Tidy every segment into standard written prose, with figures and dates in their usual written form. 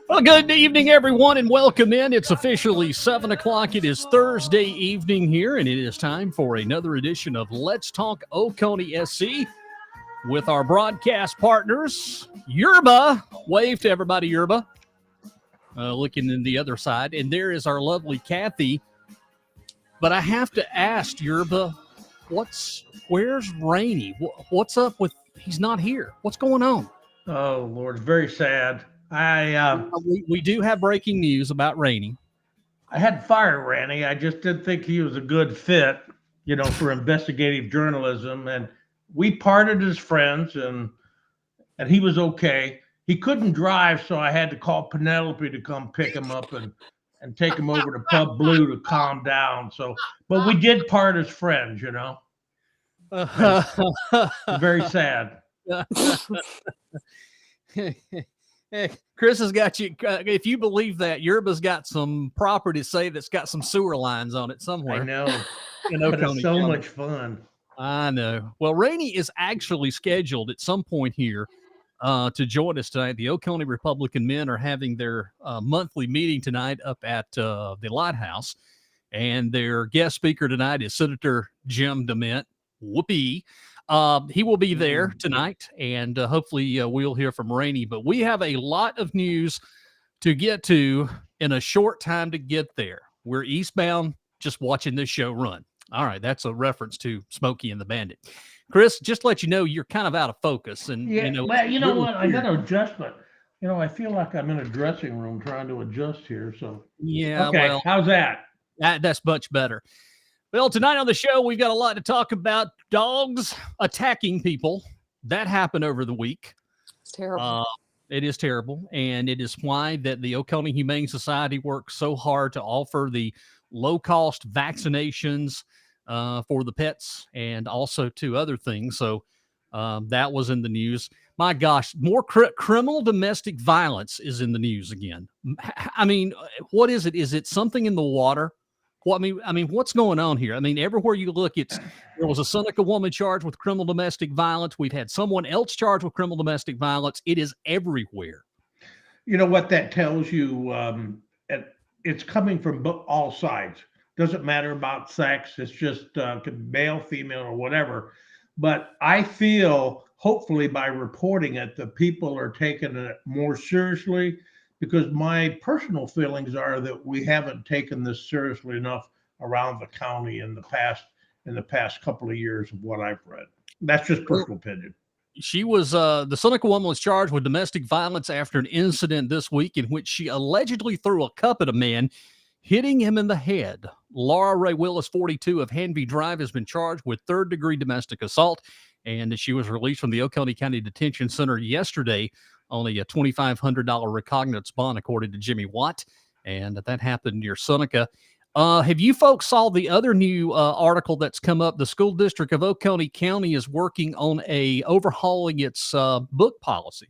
Well, good evening, everyone, and welcome in. It's officially 7 o'clock. It is Thursday evening here, and it is time for another edition of Let's Talk Oconee SC with our broadcast partners, Yerba. Wave to everybody, Yerba. Looking in the other side. And there is our lovely Cathy. But I have to ask, Yerba, where's Rannie? What's up with, he's not here. What's going on? Oh, Lord, it's very sad. We do have breaking news about Rannie. I had fired Rannie. I just didn't think he was a good fit, for investigative journalism. And we parted as friends, and he was okay. He couldn't drive, so I had to call Penelope to come pick him up and take him over to Pub Blue to calm down. But we did part as friends, Very sad. Hey, Chris has got you. If you believe that, Yerba's got some property, say, that's got some sewer lines on it somewhere. I know. But it's so much fun. I know. Well, Rannie is actually scheduled at some point here to join us tonight. The Oconee Republican men are having their monthly meeting tonight up at the Lighthouse, and their guest speaker tonight is Senator Jim DeMint. Whoopee. He will be there tonight, and hopefully we'll hear from Rannie. But we have a lot of news to get to in a short time to get there. We're eastbound just watching this show run. All right, that's a reference to Smokey and the Bandit. Chris, just to let you know, you're kind of out of focus. And well, you know what? I got to adjust, but I feel like I'm in a dressing room trying to adjust here. So yeah, okay, well, how's that? That's much better. Well, tonight on the show, we've got a lot to talk about. Dogs attacking people. That happened over the week. It's terrible. It is terrible, and it is why that the Oconee Humane Society works so hard to offer the low-cost vaccinations for the pets and also to other things. So that was in the news. My gosh, more criminal domestic violence is in the news again. I mean, what is it? Is it something in the water? Well, I mean, what's going on here? I mean, everywhere you look, there was a Seneca woman charged with criminal domestic violence. We've had someone else charged with criminal domestic violence. It is everywhere. You know what that tells you? It's coming from all sides. Doesn't matter about sex. It's just male, female, or whatever. But I feel, hopefully, by reporting it, the people are taking it more seriously. Because my personal feelings are that we haven't taken this seriously enough around the county in the past couple of years of what I've read. That's just personal opinion. She was the Seneca woman was charged with domestic violence after an incident this week in which she allegedly threw a cup at a man, hitting him in the head. Laura Ray Willis, 42, of Hanby Drive, has been charged with third-degree domestic assault, and she was released from the Oconee County Detention Center yesterday on a $2,500 recognizance bond, according to Jimmy Watt, and that happened near Seneca. Have you folks saw the other new article that's come up? The school district of Oconee County is working on overhauling its book policy.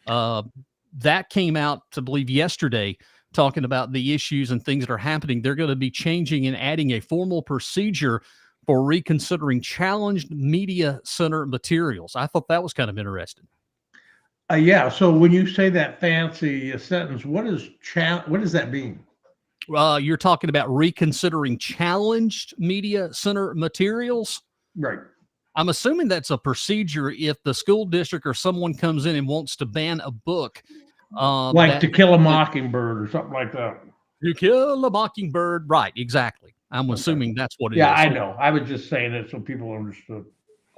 That came out, I believe, yesterday, talking about the issues and things that are happening. They're going to be changing and adding a formal procedure for reconsidering challenged media center materials. I thought that was kind of interesting. Yeah. So when you say that fancy sentence, what does that mean? You're talking about reconsidering challenged media center materials, right? I'm assuming that's a procedure if the school district or someone comes in and wants to ban a book, like To Kill a Mockingbird or something like that. To Kill a Mockingbird, right? Exactly. I'm assuming that's what it is. Yeah, I know. I was just saying it so people understood.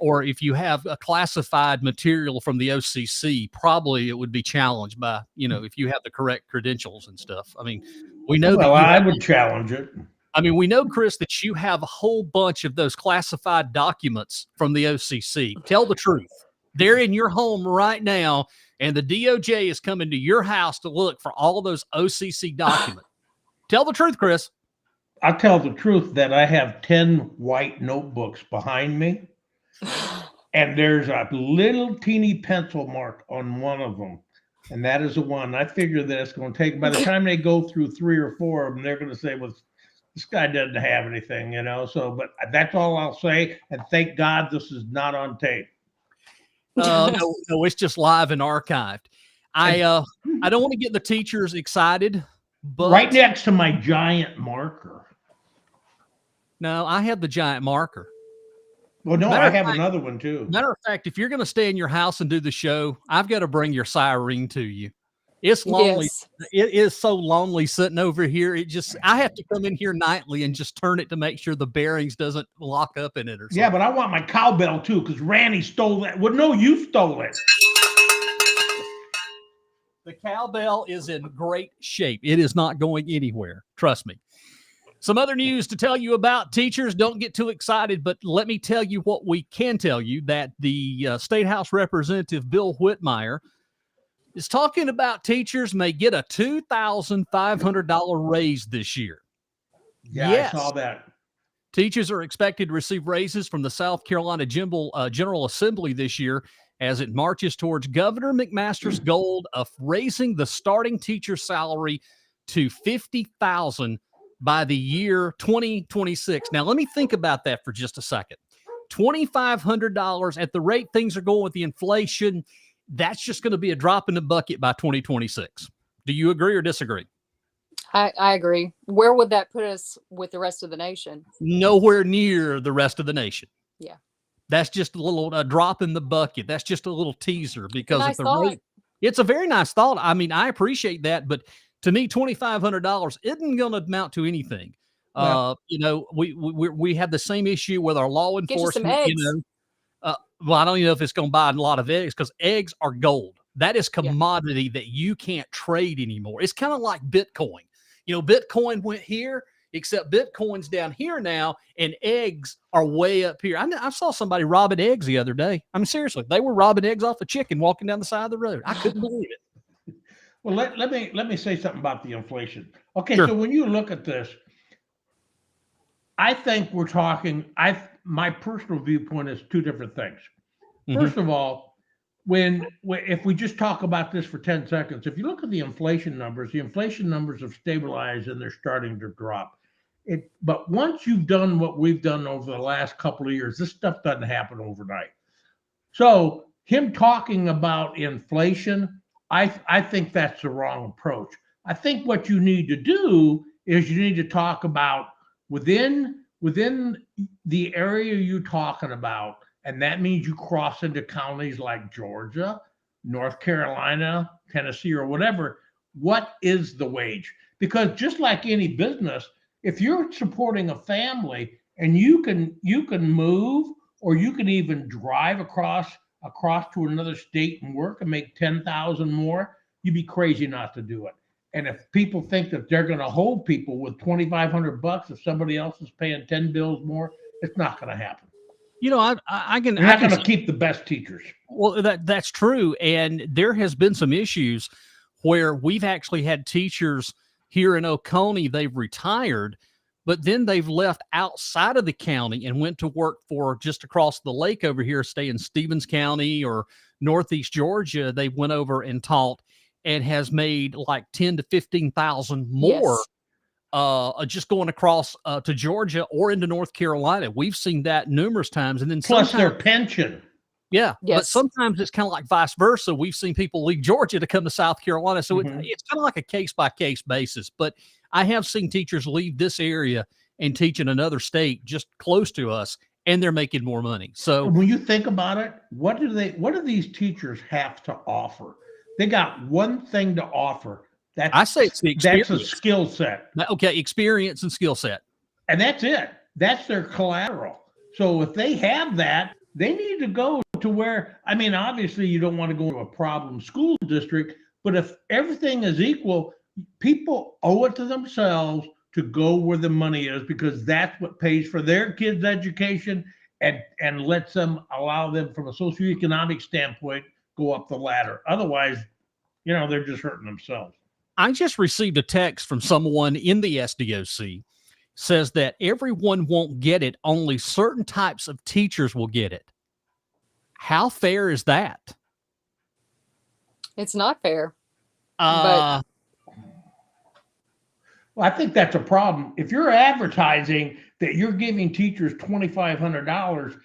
Or if you have a classified material from the OCC, probably it would be challenged by, if you have the correct credentials and stuff. I mean, we know I would challenge it. I mean, we know, Chris, that you have a whole bunch of those classified documents from the OCC. Tell the truth. They're in your home right now, and the DOJ is coming to your house to look for all of those OCC documents. Tell the truth, Chris. I'll tell the truth that I have 10 white notebooks behind me, and there's a little teeny pencil mark on one of them. And that is the one. I figure that it's going to take, by the time they go through 3 or 4 of them, they're going to say, well, this guy doesn't have anything, you know? So, but that's all I'll say. And thank God this is not on tape. No, it's just live and archived. I don't want to get the teachers excited, but right next to my giant marker. No, I have the giant marker. Well, no, I have another one too. Matter of fact, if you're going to stay in your house and do the show, I've got to bring your siren to you. It's lonely. Yes. It is so lonely sitting over here. I have to come in here nightly and just turn it to make sure the bearings doesn't lock up in it or something. Yeah, but I want my cowbell too, because Rannie stole that. Well, no, you stole it. The cowbell is in great shape. It is not going anywhere. Trust me. Some other news to tell you about. Teachers, don't get too excited, but let me tell you what we can tell you, that the State House Representative Bill Whitmire is talking about teachers may get a $2,500 raise this year. Yeah, yes. I saw that. Teachers are expected to receive raises from the South Carolina General Assembly this year as it marches towards Governor McMaster's goal of raising the starting teacher salary to $50,000 by the year 2026. Now, let me think about that for just a second. $2,500 at the rate things are going with the inflation, that's just going to be a drop in the bucket by 2026. Do you agree or disagree? I agree. Where would that put us with the rest of the nation? Nowhere near the rest of the nation. Yeah. That's just a drop in the bucket. That's just a little teaser because at the rate, it's a very nice thought. I mean, I appreciate that, but to me, $2,500 isn't going to amount to anything. Yeah. We have the same issue with our law enforcement. Get you some eggs. Well, I don't even know if it's going to buy a lot of eggs, because eggs are gold. That is commodity that you can't trade anymore. It's kind of like Bitcoin. Bitcoin went here, except Bitcoin's down here now, and eggs are way up here. I saw somebody robbing eggs the other day. I mean, seriously, they were robbing eggs off a chicken walking down the side of the road. I couldn't believe it. Well, let me say something about the inflation. Okay, sure. So when you look at this, I think we're talking. My personal viewpoint is two different things. Mm-hmm. First of all, if we just talk about this for 10 seconds, if you look at the inflation numbers have stabilized and they're starting to drop. But once you've done what we've done over the last couple of years, this stuff doesn't happen overnight. So him talking about inflation, I think that's the wrong approach. I think what you need to do is you need to talk about within the area you're talking about, and that means you cross into counties like Georgia, North Carolina, Tennessee, or whatever. What is the wage? Because just like any business, if you're supporting a family and you can move, or you can even drive across to another state and work and make $10,000 more, you'd be crazy not to do it. And if people think that they're going to hold people with $2,500 if somebody else is paying 10 bills more, it's not going to happen. I can. You're not going to keep the best teachers. Well, that's true, and there has been some issues where we've actually had teachers here in Oconee. They've retired, but then they've left outside of the county and went to work for just across the lake over here, stay in Stevens County or Northeast Georgia. They went over and taught and has made like 10 to 15,000 more. Yes. Just going across to Georgia or into North Carolina. We've seen that numerous times. And then plus their pension. Yeah. Yes. But sometimes it's kind of like vice versa. We've seen people leave Georgia to come to South Carolina. So it's kind of like a case-by-case basis. But I have seen teachers leave this area and teach in another state just close to us, and they're making more money. So when you think about it, what do these teachers have to offer? They got one thing to offer. I say it's the experience. That's a skill set. Okay, experience and skill set. And that's it. That's their collateral. So if they have that, they need to go to where, I mean, obviously you don't want to go to a problem school district, but if everything is equal, people owe it to themselves to go where the money is, because that's what pays for their kids' education and lets them allow them from a socioeconomic standpoint go up the ladder. Otherwise, they're just hurting themselves. I just received a text from someone in the SDOC, says that everyone won't get it. Only certain types of teachers will get it. How fair is that? It's not fair. Uh, Well, I think that's a problem. If you're advertising that you're giving teachers $2,500,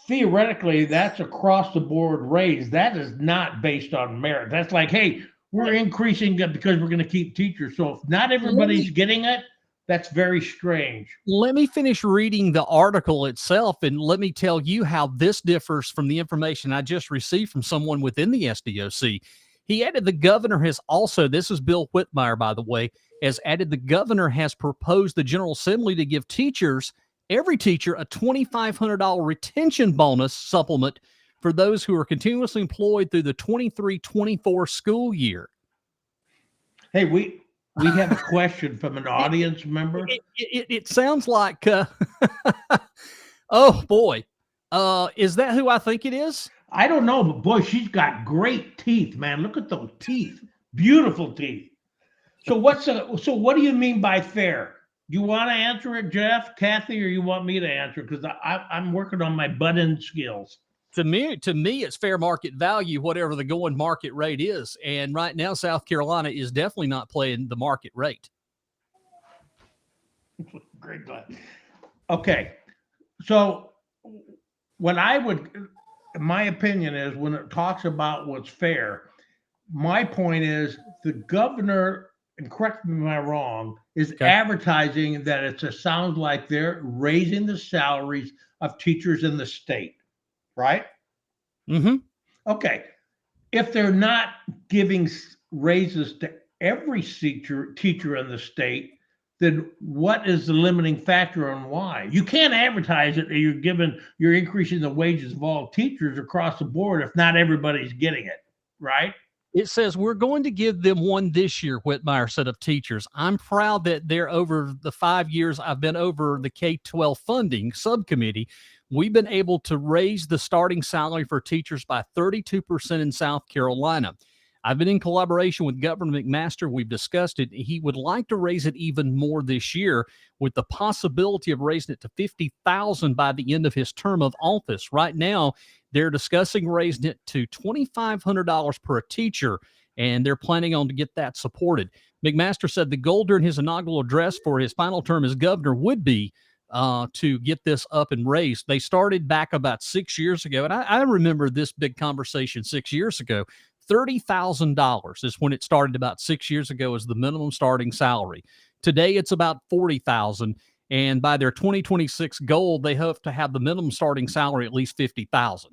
theoretically, that's across the board raise. That is not based on merit. That's like, hey, we're increasing it because we're going to keep teachers. So if not everybody's getting it, that's very strange. let me finish reading the article itself, and let me tell you how this differs from the information I just received from someone within the SDOC. He added the governor has also, this is Bill Whitmire, by the way, has added the governor has proposed the General Assembly to give teachers, every teacher, a $2,500 retention bonus supplement for those who are continuously employed through the 23-24 school year. Hey, we have a question from an audience member. It sounds like, oh boy, is that who I think it is? I don't know, but boy, she's got great teeth, man. Look at those teeth. Beautiful teeth. So what do you mean by fair? You want to answer it, Jeff, Cathy, or you want me to answer? Because I'm working on my butt-end skills. To me, it's fair market value, whatever the going market rate is. And right now, South Carolina is definitely not playing the market rate. Great. Okay. So my opinion is, when it talks about what's fair, my point is the governor, and correct me if I'm wrong, is advertising that sounds like they're raising the salaries of teachers in the state, right? Mm-hmm. Okay. If they're not giving raises to every teacher in the state, then what is the limiting factor on why? You can't advertise it that you're increasing the wages of all teachers across the board if not everybody's getting it, right? It says we're going to give them one this year, Whitmire said, of teachers. I'm proud that they're over the 5 years I've been over the K-12 funding subcommittee. We've been able to raise the starting salary for teachers by 32% in South Carolina. I've been in collaboration with Governor McMaster. We've discussed it. He would like to raise it even more this year, with the possibility of raising it to $50,000 by the end of his term of office. Right now, they're discussing raising it to $2,500 per teacher, and they're planning on to get that supported. McMaster said the goal during his inaugural address for his final term as governor would be to get this up and raised. They started back about 6 years ago, and I remember this big conversation 6 years ago. $30,000 is when it started about 6 years ago as the minimum starting salary. Today, it's about $40,000. And by their 2026 goal, they hope to have the minimum starting salary at least $50,000.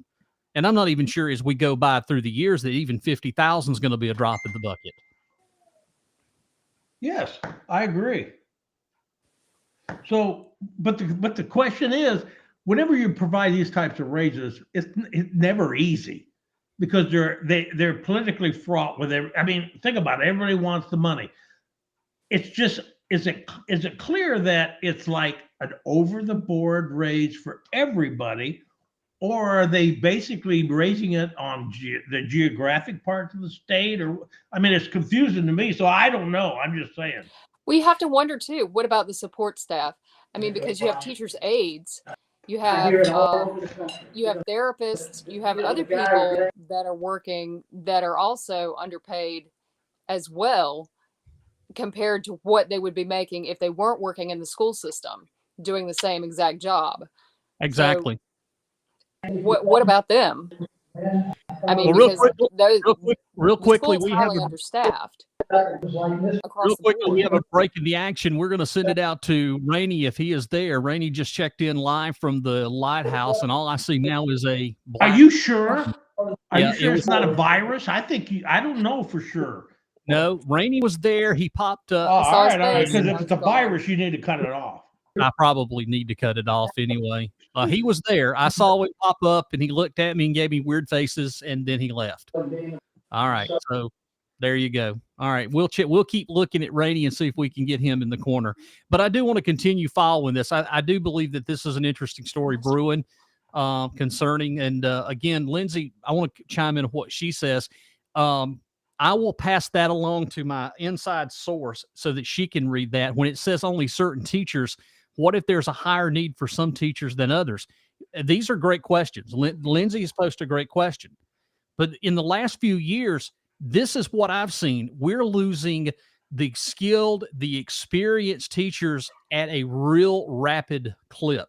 And I'm not even sure as we go by through the years that even $50,000 is going to be a drop in the bucket. Yes, I agree. So, but the question is, whenever you provide these types of raises, it's never easy, because they're politically fraught with every. I mean, think about it. Everybody wants the money. It's just, is it clear that it's like an over the board raise for everybody, or are they basically raising it on the geographic parts of the state? Or, I mean, it's confusing to me, so I don't know. I'm just saying. We have to wonder too, what about the support staff? I mean, because you have teachers' aides, you have therapists, you have other people that are working that are also underpaid as well, compared to what they would be making if they weren't working in the school system doing the same exact job. Exactly. So what about them? I mean, Well, because real quickly, we have understaffed. Real quickly, we have a break in the action. We're going to send it out to Rannie if he is there. Rannie just checked in live from the lighthouse, and all I see now is a black. Are you sure? Are Yeah, you sure it's not a virus? I don't know for sure. No, Rannie was there. He popped up. Oh, all right. Because if it's a virus, you need to cut it off. I probably need to cut it off anyway. He was there. I saw him pop up, and he looked at me and gave me weird faces, and then he left. All right. So There you go. All right, we'll keep looking at Rannie and see if we can get him in the corner. But I do want to continue following this. I do believe that this is an interesting story brewing concerning. And again, Lindsay, I want to chime in on what she says. I will pass that along to my inside source so that she can read that. When it says only certain teachers, what if there's a higher need for some teachers than others? These are great questions. Lindsay has posed a great question. But in the last few years, this is what I've seen. We're losing the skilled, the experienced teachers at a real rapid clip.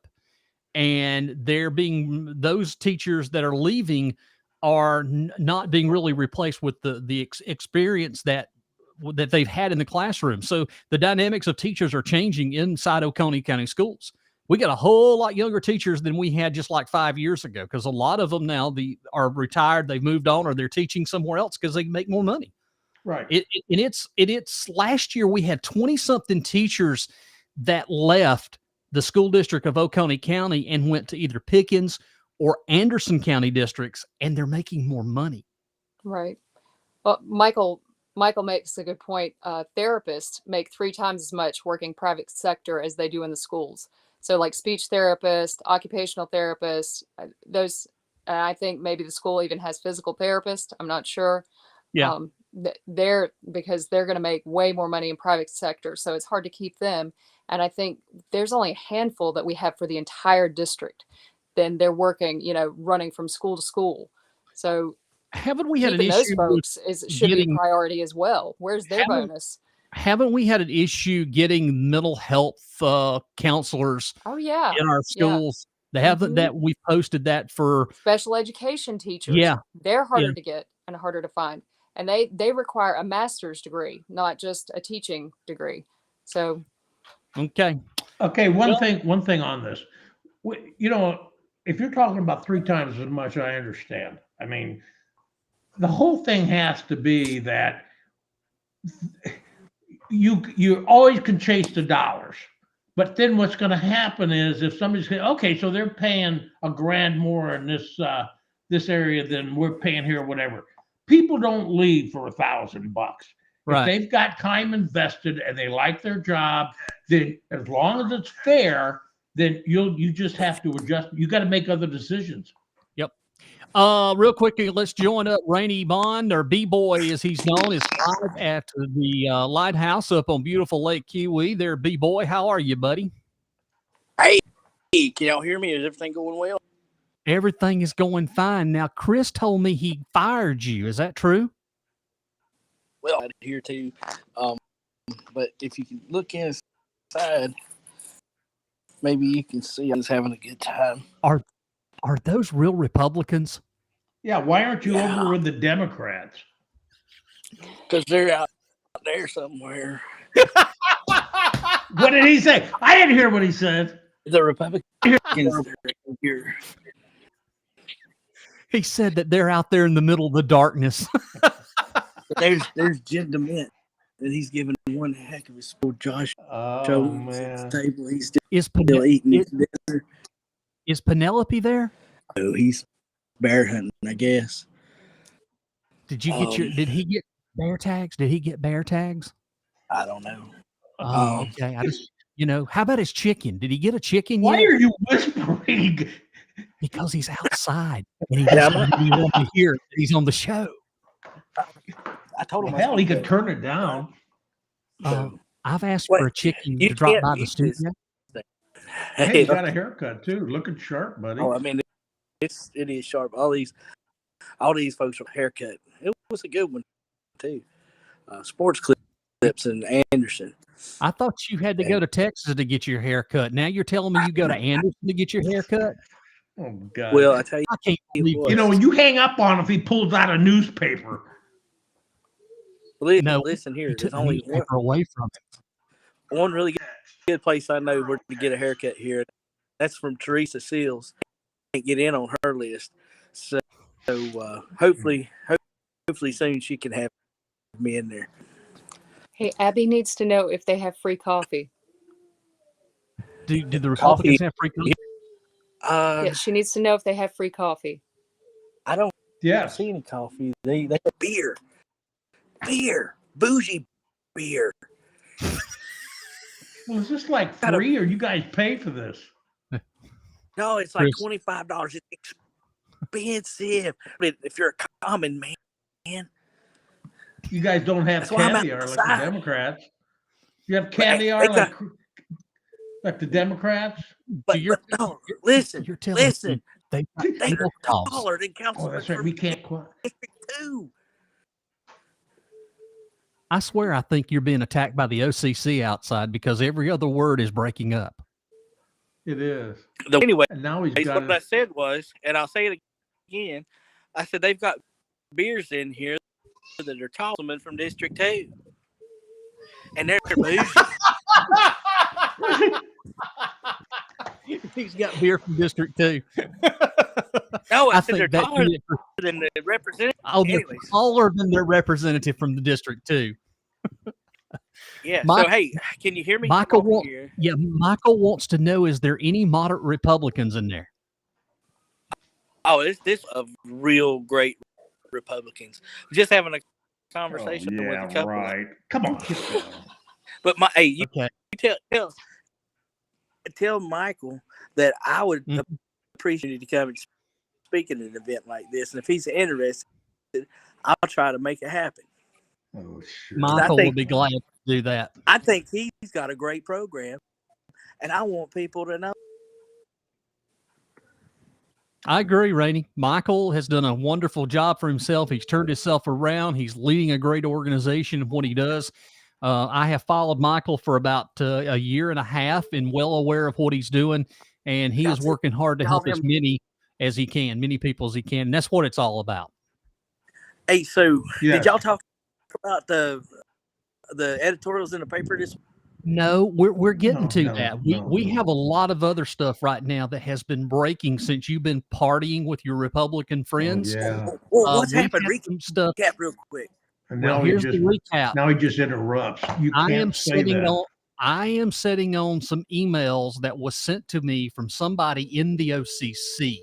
And those teachers that are leaving are not being really replaced with the experience that they've had in the classroom. So the dynamics of teachers are changing inside Oconee County schools. We got a whole lot younger teachers than we had just like 5 years ago, because a lot of them now are retired, they've moved on, or they're teaching somewhere else because they can make more money. Right. It's last year we had 20-something teachers that left the school district of Oconee County and went to either Pickens or Anderson County districts, and they're making more money. Right. Well, Michael makes a good point. Therapists make 3 times as much working private sector as they do in the schools. So like speech therapists, occupational therapists, those, I think maybe the school even has physical therapists. I'm not sure. Yeah. Because they're going to make way more money in private sector. So it's hard to keep them. And I think there's only a handful that we have for the entire district. Then they're working, running from school to school. So haven't we had an those issue folks should be a priority as well. Where's their bonus? Haven't we had an issue getting mental health counselors in our schools? They haven't that we've posted that for special education teachers. Yeah. They're harder to get and harder to find. And they require a master's degree, not just a teaching degree. So Okay. One thing on this. If you're talking about 3 times as much, I understand. I mean, the whole thing has to be that you always can chase the dollars, but then what's going to happen is if somebody's saying, okay, so they're paying $1,000 more in this area than we're paying here, or whatever. People don't leave for $1,000. Right. If they've got time invested and they like their job, then as long as it's fair, then you just have to adjust. You got to make other decisions. Yep. Real quickly, let's join up. Rannie Bond, or B-Boy as he's known, is live at the lighthouse up on beautiful Lake Kiwi. There, B-Boy, how are you, buddy? Hey, can y'all hear me? Is everything going well? Everything is going fine. Now, Chris told me he fired you. Is that true? Well, I hear too. But if you can look inside, maybe you can see I was having a good time. Are those real Republicans? Yeah. Why aren't you over with the Democrats? Because they're out there somewhere. What did he say? I didn't hear what he said. The Republicans are here. He said that they're out there in the middle of the darkness. There's Jim DeMint, and he's giving one heck of a school. Josh Owens at the table. He's still eating his dinner. Is Penelope there? Oh, he's bear hunting, I guess. Did he get bear tags? Did he get bear tags? I don't know. Oh, okay. I just, how about his chicken? Did he get a chicken Why yet? are you whispering? Because he's outside and he doesn't really want to hear that he's on the show. I told him. Hell, he could turn it down. I've asked for a chicken to drop by the studio. Hey, you got a haircut too. Looking sharp, buddy. Oh, I mean, it is sharp. All these folks are haircut. It was a good one too. Sports Clips in Anderson. I thought you had to go to Texas to get your haircut. Now you're telling me you go to Anderson to get your haircut? Oh God! Well, I tell you, I can't believe when you hang up on him if he pulls out a newspaper. Listen here. There's only away from it. One really good place I know where to get a haircut here. That's from Teresa Seals. Can't get in on her list, so hopefully soon she can have me in there. Hey, Abby needs to know if they have free coffee. Do the Republicans have free coffee? Yeah, she needs to know if they have free coffee. I don't Yeah. see any coffee. They have beer. beer, bougie beer. Well, is this like free, or you guys pay for this? No, it's like Chris. $25. It's expensive. If you're a common man, You guys don't have That's why I'm caviar like the outside. Democrats. You have But, hey, caviar they got- like the Democrats. but no, listen, You're telling listen. me they They're real costs. taller than Oh, Councilman that's right. from We can't quit. District 2. I swear, I think you're being attacked by the OCC outside because every other word is breaking up. It is. Anyway, And now he's got what I it. said was, and I'll say it again, I said they've got beers in here that are Councilman from District 2. And they're bougie. He's got beer from District 2. No, I said think they're that taller unit- than the representative. Oh, they're Anyways. taller than their representative from the District 2. Yeah. Mike- So hey, can you hear me? Michael I'm over won't- here. Yeah, Michael wants to know, is there any moderate Republicans in there? Oh, this of real great Republicans. Just having a conversation with a couple. right. Come on. But hey, you Okay. tell Michael that I would Mhm. appreciate you to come and speak at an event like this, and if he's interested, I'll try to make it happen. Oh, shit. Michael think- will be glad to do that. I think he's got a great program, and I want people to know. I agree, Raney. Michael has done a wonderful job for himself. He's turned himself around. He's leading a great organization in what he does. I have followed Michael for about a year and a half and well aware of what he's doing. And he is That's it. working hard to Tell help as him. many as he can, many people as he can. And that's what it's all about. Hey, so Yeah. did y'all talk about the editorials in the paper this? No, we're getting No, to no, that. no. We have a lot of other stuff right now that has been breaking since you've been partying with your Republican friends. Yeah. Well, what's We happened? have some stuff. Recap real quick. And Well, now he here's just the recap. now he just interrupts. You I am can't say sitting that. on I am sitting on some emails that was sent to me from somebody in the OCC.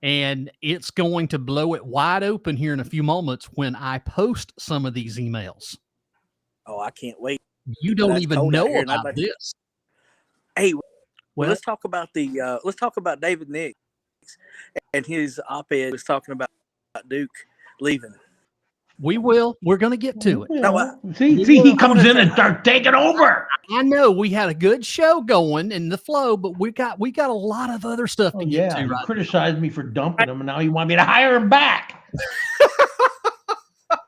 And it's going to blow it wide open here in a few moments when I post some of these emails. Oh, I can't wait. You don't That's even cold out know here, and I'd about like- this. Hey, Well, let's talk about let's talk about David Nix and his op-ed was talking about Duke leaving. we will. We're going to get to it. No, See, we he will- comes in and starts taking over. I know we had a good show going in the flow, but we got a lot of other stuff to Oh, get yeah, to he right. criticized me for dumping him, and now you want me to hire him back.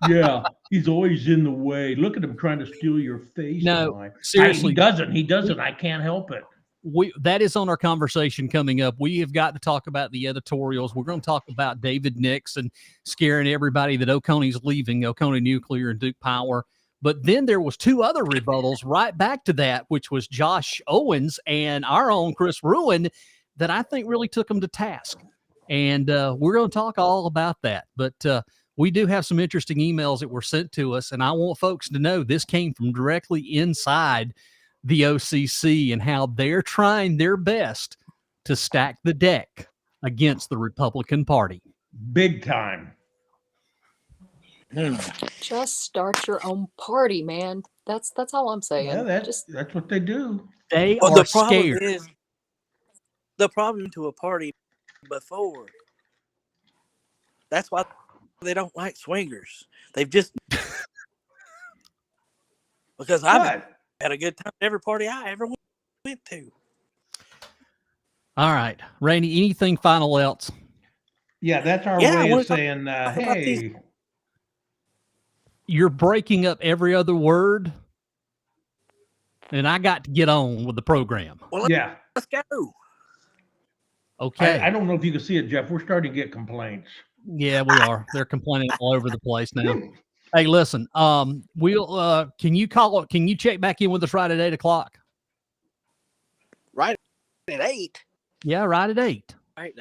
Yeah, he's always in the way. Look at him trying to steal your face. No, Mike. seriously. He doesn't. I can't help it. That is on our conversation coming up. We have got to talk about the editorials. We're going to talk about David Nix and scaring everybody that Oconee's leaving, Oconee Nuclear and Duke Power. But then there was two other rebuttals right back to that, which was Josh Owens and our own Chris Ruin, that I think really took them to task. And we're going to talk all about that. But we do have some interesting emails that were sent to us, and I want folks to know this came from directly inside the OCC and how they're trying their best to stack the deck against the Republican Party. Big time. Just start your own party, man. That's all I'm saying. Yeah, Just that's what they do. They Well, are the problem scared. is the problem to a party before. That's why they don't like swingers. They've just because I've What? had a good time at every party I ever went to. All right, Randy, anything final else? Yeah, that's our Yeah, I way wanna of talk saying, about hey, You're breaking up every other word, and I got to get on with the program. Well, yeah. let's go. Okay. I don't know if you can see it, Jeff. We're starting to get complaints. Yeah, we are. They're complaining all over the place now. Hey, listen, we'll can you check back in with us right at 8:00? Right at 8. Yeah, right at 8. Right.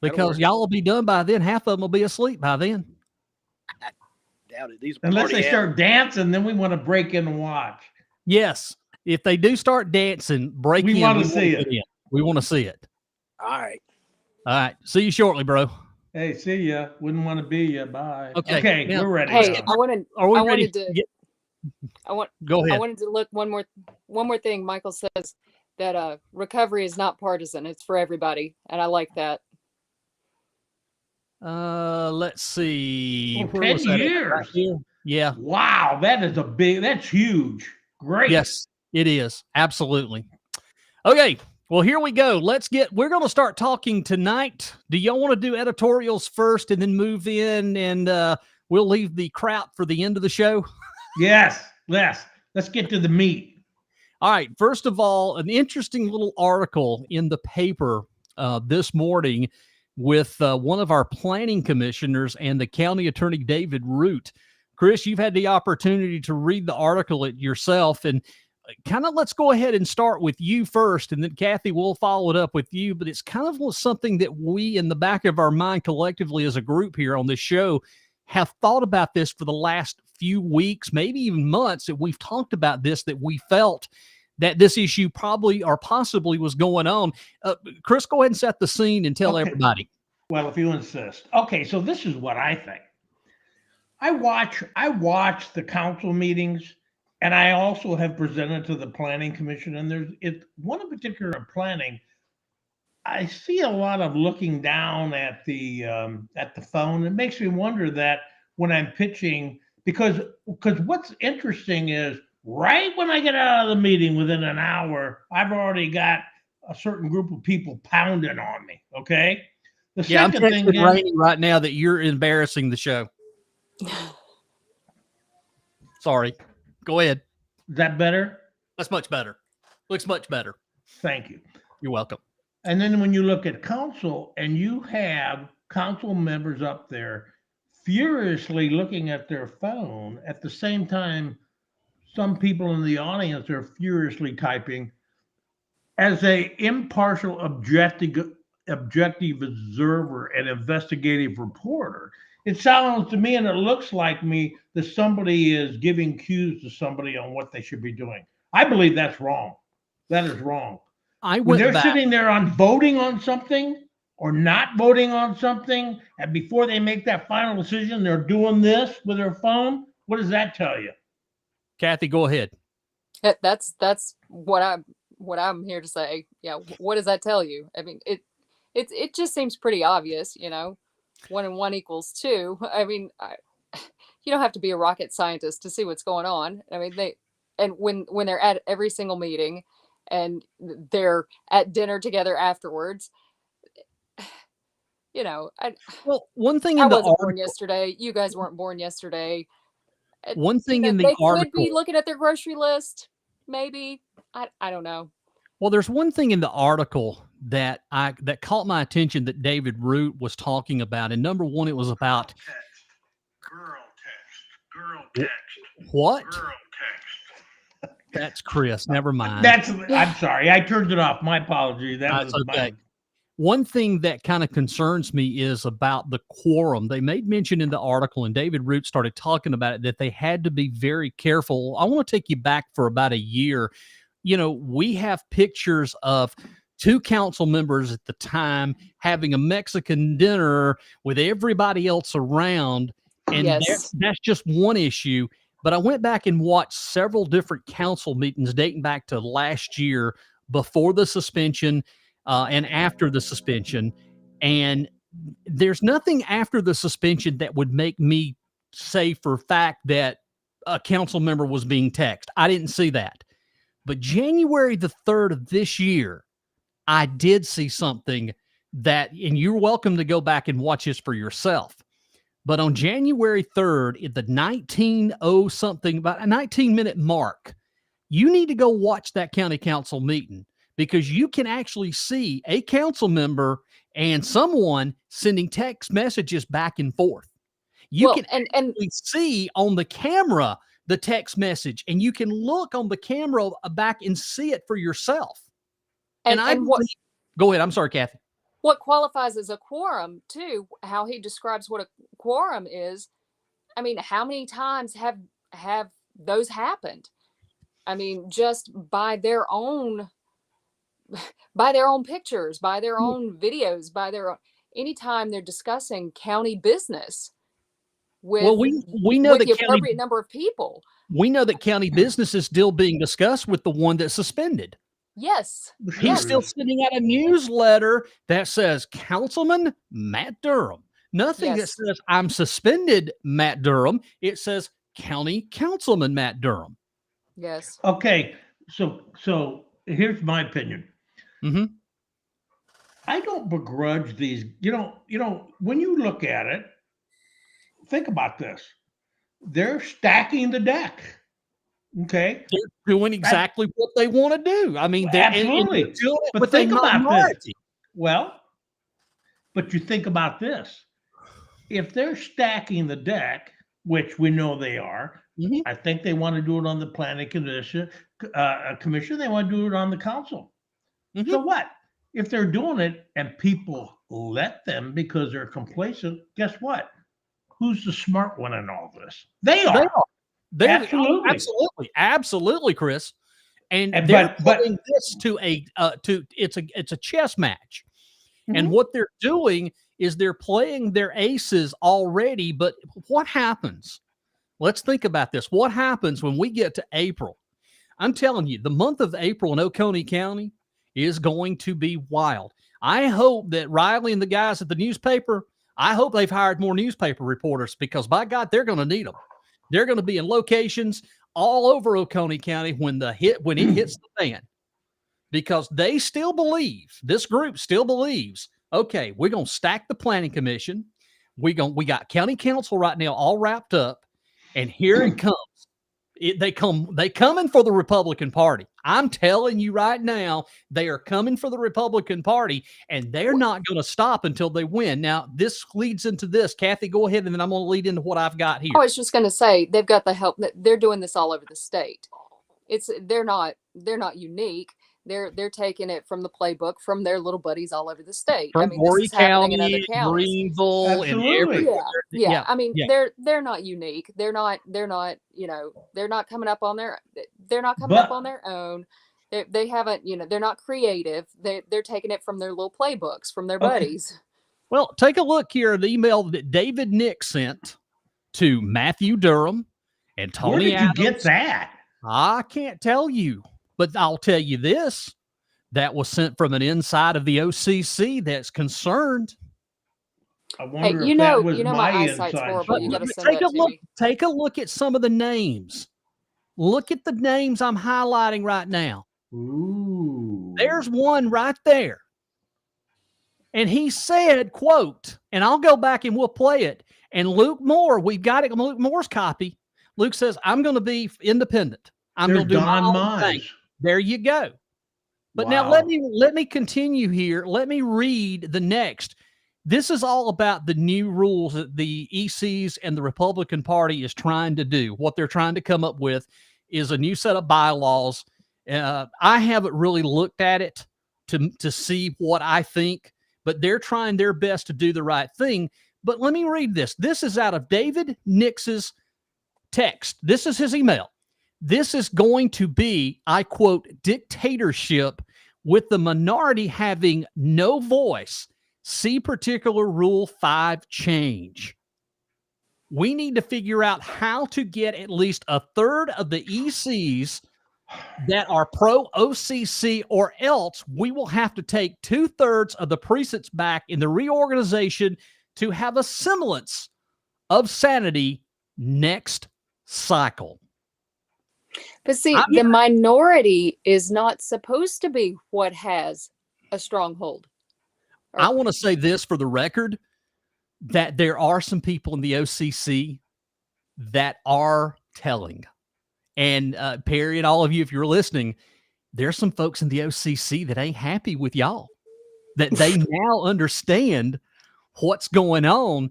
Because work. y'all will be done by then. Half of them will be asleep by then. Doubt it. These Unless party they animals. start dancing, then we want to break in and watch. Yes. If they do start dancing, break We in. wanna see it. get in. We want to see it. All right. All right. See you shortly, bro. Hey, see ya. Wouldn't want to be ya. Bye. Okay, Okay, now, we're ready. Hey, to I go. wanted are we I ready? wanted to I want Go I ahead. wanted to look one more thing. Michael says that recovery is not partisan; it's for everybody, and I like that. Let's see. Well, Where 10 was that at? Right years. here. Yeah. Wow, that's huge. Great. Yes, it is. Absolutely. Okay. Well, here we go. We're going to start talking tonight. Do y'all want to do editorials first and then move in and we'll leave the crap for the end of the show? Yes, let's get to the meat. All right. First of all, an interesting little article in the paper this morning with one of our planning commissioners and the county attorney, David Root. Chris, you've had the opportunity to read the article yourself, and kind of let's go ahead and start with you first, and then Cathy will follow it up with you. But it's kind of something that we, in the back of our mind collectively as a group here on this show, have thought about this for the last few weeks, maybe even months, that we've talked about this, that we felt that this issue probably or possibly was going on. Chris, go ahead and set the scene and tell everybody. Well, if you insist. Okay, so this is what I think. I watch the council meetings, and I also have presented to the planning commission. And there's one in particular planning. I see a lot of looking down at the phone. It makes me wonder that when I'm pitching, because what's interesting is right when I get out of the meeting, within an hour, I've already got a certain group of people pounding on me. Okay. The Yeah, I'm second texting thing is, Rannie right now that you're embarrassing the show. Sorry. Go ahead. is that better? That's much better. Looks much better. Thank you. You're welcome. And then when you look at council and you have council members up there furiously looking at their phone at the same time, some people in the audience are furiously typing. As a impartial, objective observer and investigative reporter, it sounds to me and it looks like me that somebody is giving cues to somebody on what they should be doing. I believe that's wrong. That is wrong. When they're sitting there on voting on something or not voting on something, and before they make that final decision, they're doing this with their phone. What does that tell you? Cathy, go ahead. That's what I'm here to say. Yeah, what does that tell you? I mean, it just seems pretty obvious, 1 and 1 equals 2. I mean, you don't have to be a rocket scientist to see what's going on. I mean, when they're at every single meeting and they're at dinner together afterwards, Well, one thing I in the wasn't born article, yesterday. You guys weren't born yesterday. one thing in the They could article, be looking at their grocery list, maybe. I don't know. well, there's one thing in the article that caught my attention that David Root was talking about. And number one, it was about Girl text. what? Girl text. That's Chris. Never mind. I'm sorry. I turned it off. My apology. That's okay. One thing that kind of concerns me is about the quorum. They made mention in the article, and David Root started talking about it, that they had to be very careful. I want to take you back for about a year. We have pictures of 2 council members at the time having a Mexican dinner with everybody else around. And Yes. that's just one issue. But I went back and watched several different council meetings dating back to last year, before the suspension and after the suspension. And there's nothing after the suspension that would make me say for a fact that a council member was being texted. I didn't see that. But January the 3rd of this year, I did see something that, and you're welcome to go back and watch this for yourself. But on January 3rd, at the 19:00 something, about a 19-minute mark, you need to go watch that county council meeting, because you can actually see a council member and someone sending text messages back and forth. You can actually see on the camera the text message, and you can look on the camera back and see it for yourself. And go ahead. I'm sorry, Cathy. What qualifies as a quorum too, how he describes what a quorum is. I mean, how many times have those happened? I mean, just by their own pictures, by their own videos, anytime they're discussing county business with, Well, we know with that the county appropriate number of people. we know that county business is still being discussed with the one that's suspended. Yes. Sure. He's still sending out a newsletter that says Councilman Matt Durham. Nothing that Yes. says I'm suspended Matt Durham. It says County Councilman Matt Durham. Yes. Okay, so here's my opinion. Mhm. I don't begrudge these. When you look at it, think about this. They're stacking the deck. Okay, They're doing exactly what they want to do. I mean, they're absolutely. they're doing it But with think a about this. minority. Well, but you think about this. If they're stacking the deck, which we know they are, Mhm. I think they want to do it on the planning commission. They want to do it on the council. Mhm. So what? If they're doing it and people let them because they're complacent, guess what? Who's the smart one in all this? They They are. are. They're Absolutely. absolutely, Chris. And And they're but putting this to it's a chess match. And Mhm. what they're doing is they're playing their aces already. But what happens? Let's think about this. What happens when we get to April? I'm telling you, the month of April in Oconee County is going to be wild. I hope that Riley and the guys at the newspaper, I hope they've hired more newspaper reporters because by God, they're going to need them. They're going to be in locations all over Oconee County when it hits the fan, because they still believe, this group still believes, okay, we're going to stack the planning commission. We got county council right now all wrapped up, and here it comes. They coming for the Republican Party. I'm telling you right now, they are coming for the Republican Party, and they're not going to stop until they win. Now, this leads into this. Cathy, go ahead, and then I'm going to lead into what I've got here. I was just going to say they've got the help. They're doing this all over the state. They're not unique. They're taking it from the playbook from their little buddies all over the state. From I mean, Horry this is happening in other County, counties. Greenville, and Absolutely. everywhere. Yeah. I mean, yeah. they're not unique. They're not, they're not coming up on their own. They haven't, they're not creative. They're taking it from their little playbooks, from their Okay. buddies. Well, take a look here at the email that David Nick sent to Matthew Durham and Tony Where did you Adams. get that? I can't tell you, but I'll tell you this. That was sent from an inside of the OCC that's concerned. I wonder Hey, if that was my my eyesight's inside horrible. source. You got to send Take that a to look. me. Take a look at some of the names. Look at the names I'm highlighting right now. Ooh. There's one right there. And he said, quote, and I'll go back and we'll play it. And Luke Moore, we've got it. Luke Moore's copy. Luke says, I'm going to be independent. I'm going to do my own thing. There you go. But now let me continue here. Let me read the next. This is all about the new rules that the ECs and the Republican Party is trying to do. What they're trying to come up with is a new set of bylaws. I haven't really looked at it to see what I think, but they're trying their best to do the right thing. But let me read this. This is out of David Nix's text. This is his email. This is going to be, I quote, dictatorship with the minority having no voice. See particular Rule 5 change. We need to figure out how to get at least a third of the ECs that are pro-OCC, or else we will have to take 2/3 of the precincts back in the reorganization to have a semblance of sanity next cycle. But see, the minority is not supposed to be what has a stronghold. I want to say this for the record, that there are some people in the OCC that are telling. And Perry and all of you, if you're listening, there's some folks in the OCC that ain't happy with y'all, that they now understand what's going on,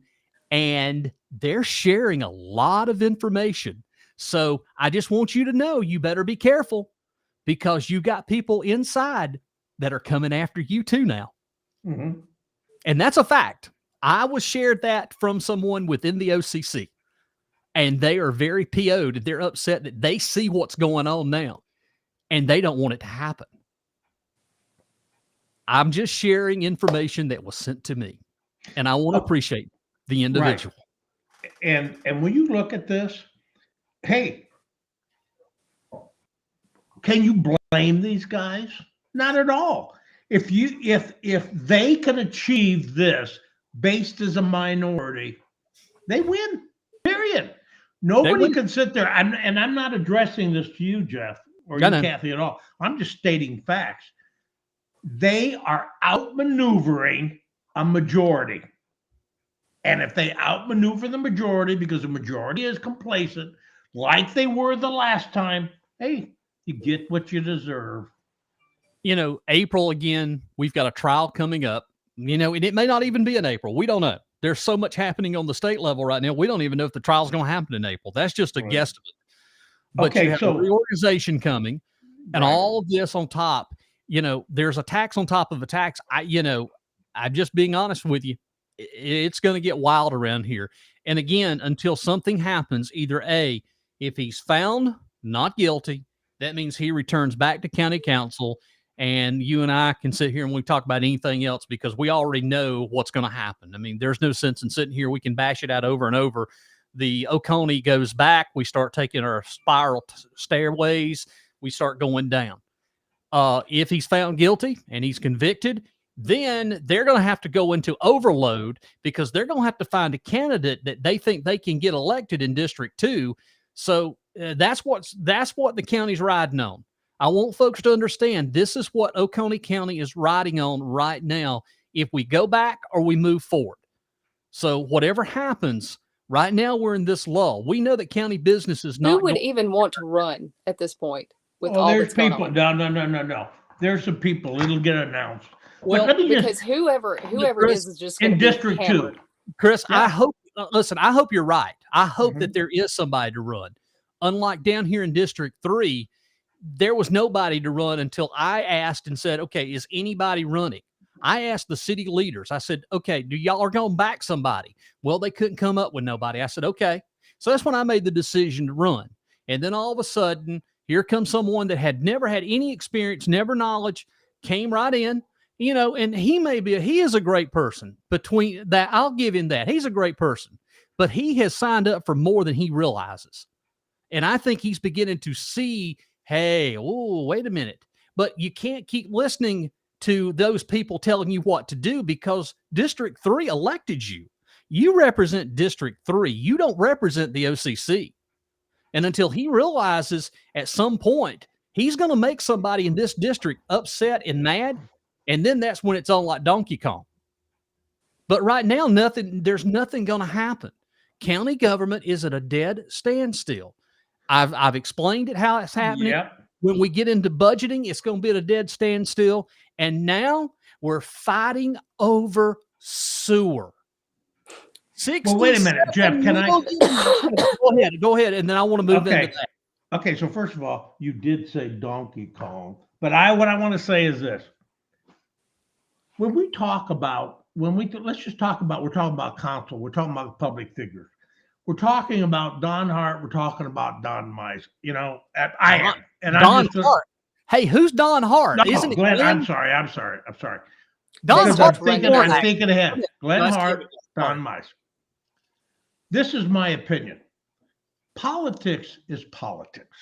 and they're sharing a lot of information. So I just want you to know, you better be careful, because you got people inside that are coming after you too now. Mm-hmm. And that's a fact. I was shared that from someone within the OCC, and they are very PO'd. They're upset that they see what's going on now, and they don't want it to happen. I'm just sharing information that was sent to me. And I want to appreciate the individual. Right. And when you look at this, hey, can you blame these guys? Not at all. If they can achieve this based as a minority, they win. Period. Nobody can sit there, and I'm not addressing this to you, Jeff, or you, Cathy, at all. I'm just stating facts. They are outmaneuvering a majority. And if they outmaneuver the majority because the majority is complacent, like they were the last time, hey, you get what you deserve. You know, April again, we've got a trial coming up, you know, and it may not even be in April. We don't know. There's so much happening on the state level right now. We don't even know if the trial's going to happen in April. That's just a guesstimate. But you have a reorganization coming and all of this on top. You know, there's a tax on top of a tax. I'm just being honest with you. It's going to get wild around here. And again, until something happens, either A, if he's found not guilty, that means he returns back to county council, and you and I can sit here and we talk about anything else because we already know what's going to happen. I mean, there's no sense in sitting here. We can bash it out over and over. The Oconee goes back. We start taking our spiral stairways. We start going down. If he's found guilty and he's convicted, then they're going to have to go into overload because they're going to have to find a candidate that they think they can get elected in District 2. So that's what the county's riding on. I want folks to understand this is what Oconee County is riding on right now. If we go back or we move forward. So whatever happens, right now we're in this lull. We know that county business is not. Who would even want to run at this point with all there's that's people. going on? No. There's some people. It'll get announced. Well, because whoever it is just going to be District 2. Chris, yeah. I hope. Listen, I hope you're right. I hope that there is somebody to run. Unlike down here in District 3, there was nobody to run until I asked and said, "Okay, is anybody running?" I asked the city leaders. I said, "Okay, do y'all are going to back somebody?" Well, they couldn't come up with nobody. I said, "Okay." So that's when I made the decision to run. And then all of a sudden, here comes someone that had never had any experience, never knowledge, came right in. You know, and he is a great person. Between that, I'll give him that. He's a great person, but he has signed up for more than he realizes. And I think he's beginning to see, hey, oh, wait a minute. But you can't keep listening to those people telling you what to do because District 3 elected you. You represent District 3. You don't represent the OCC. And until he realizes at some point he's going to make somebody in this district upset and mad, and then that's when it's on like Donkey Kong. But right now, there's nothing going to happen. County government is at a dead standstill. I've explained it how it's happening. Yep. When we get into budgeting, it's going to be at a dead standstill. And now we're fighting over sewer. Well, wait a minute, Jeff. Can I go ahead, and then I want to move into that. Okay. So first of all, you did say Donkey Kong, but what I want to say is this: when we talk about let's just talk about we're talking about council, we're talking about public figures, we're talking about Don Hart, we're talking about Don Mize. You know, I am, and Don Hart. Hey, who's Don Hart? No, Isn't it Glenn? Glenn? I'm sorry. Don Hart. I'm thinking ahead. Glenn Hart, Don Mize. This is my opinion. Politics is politics.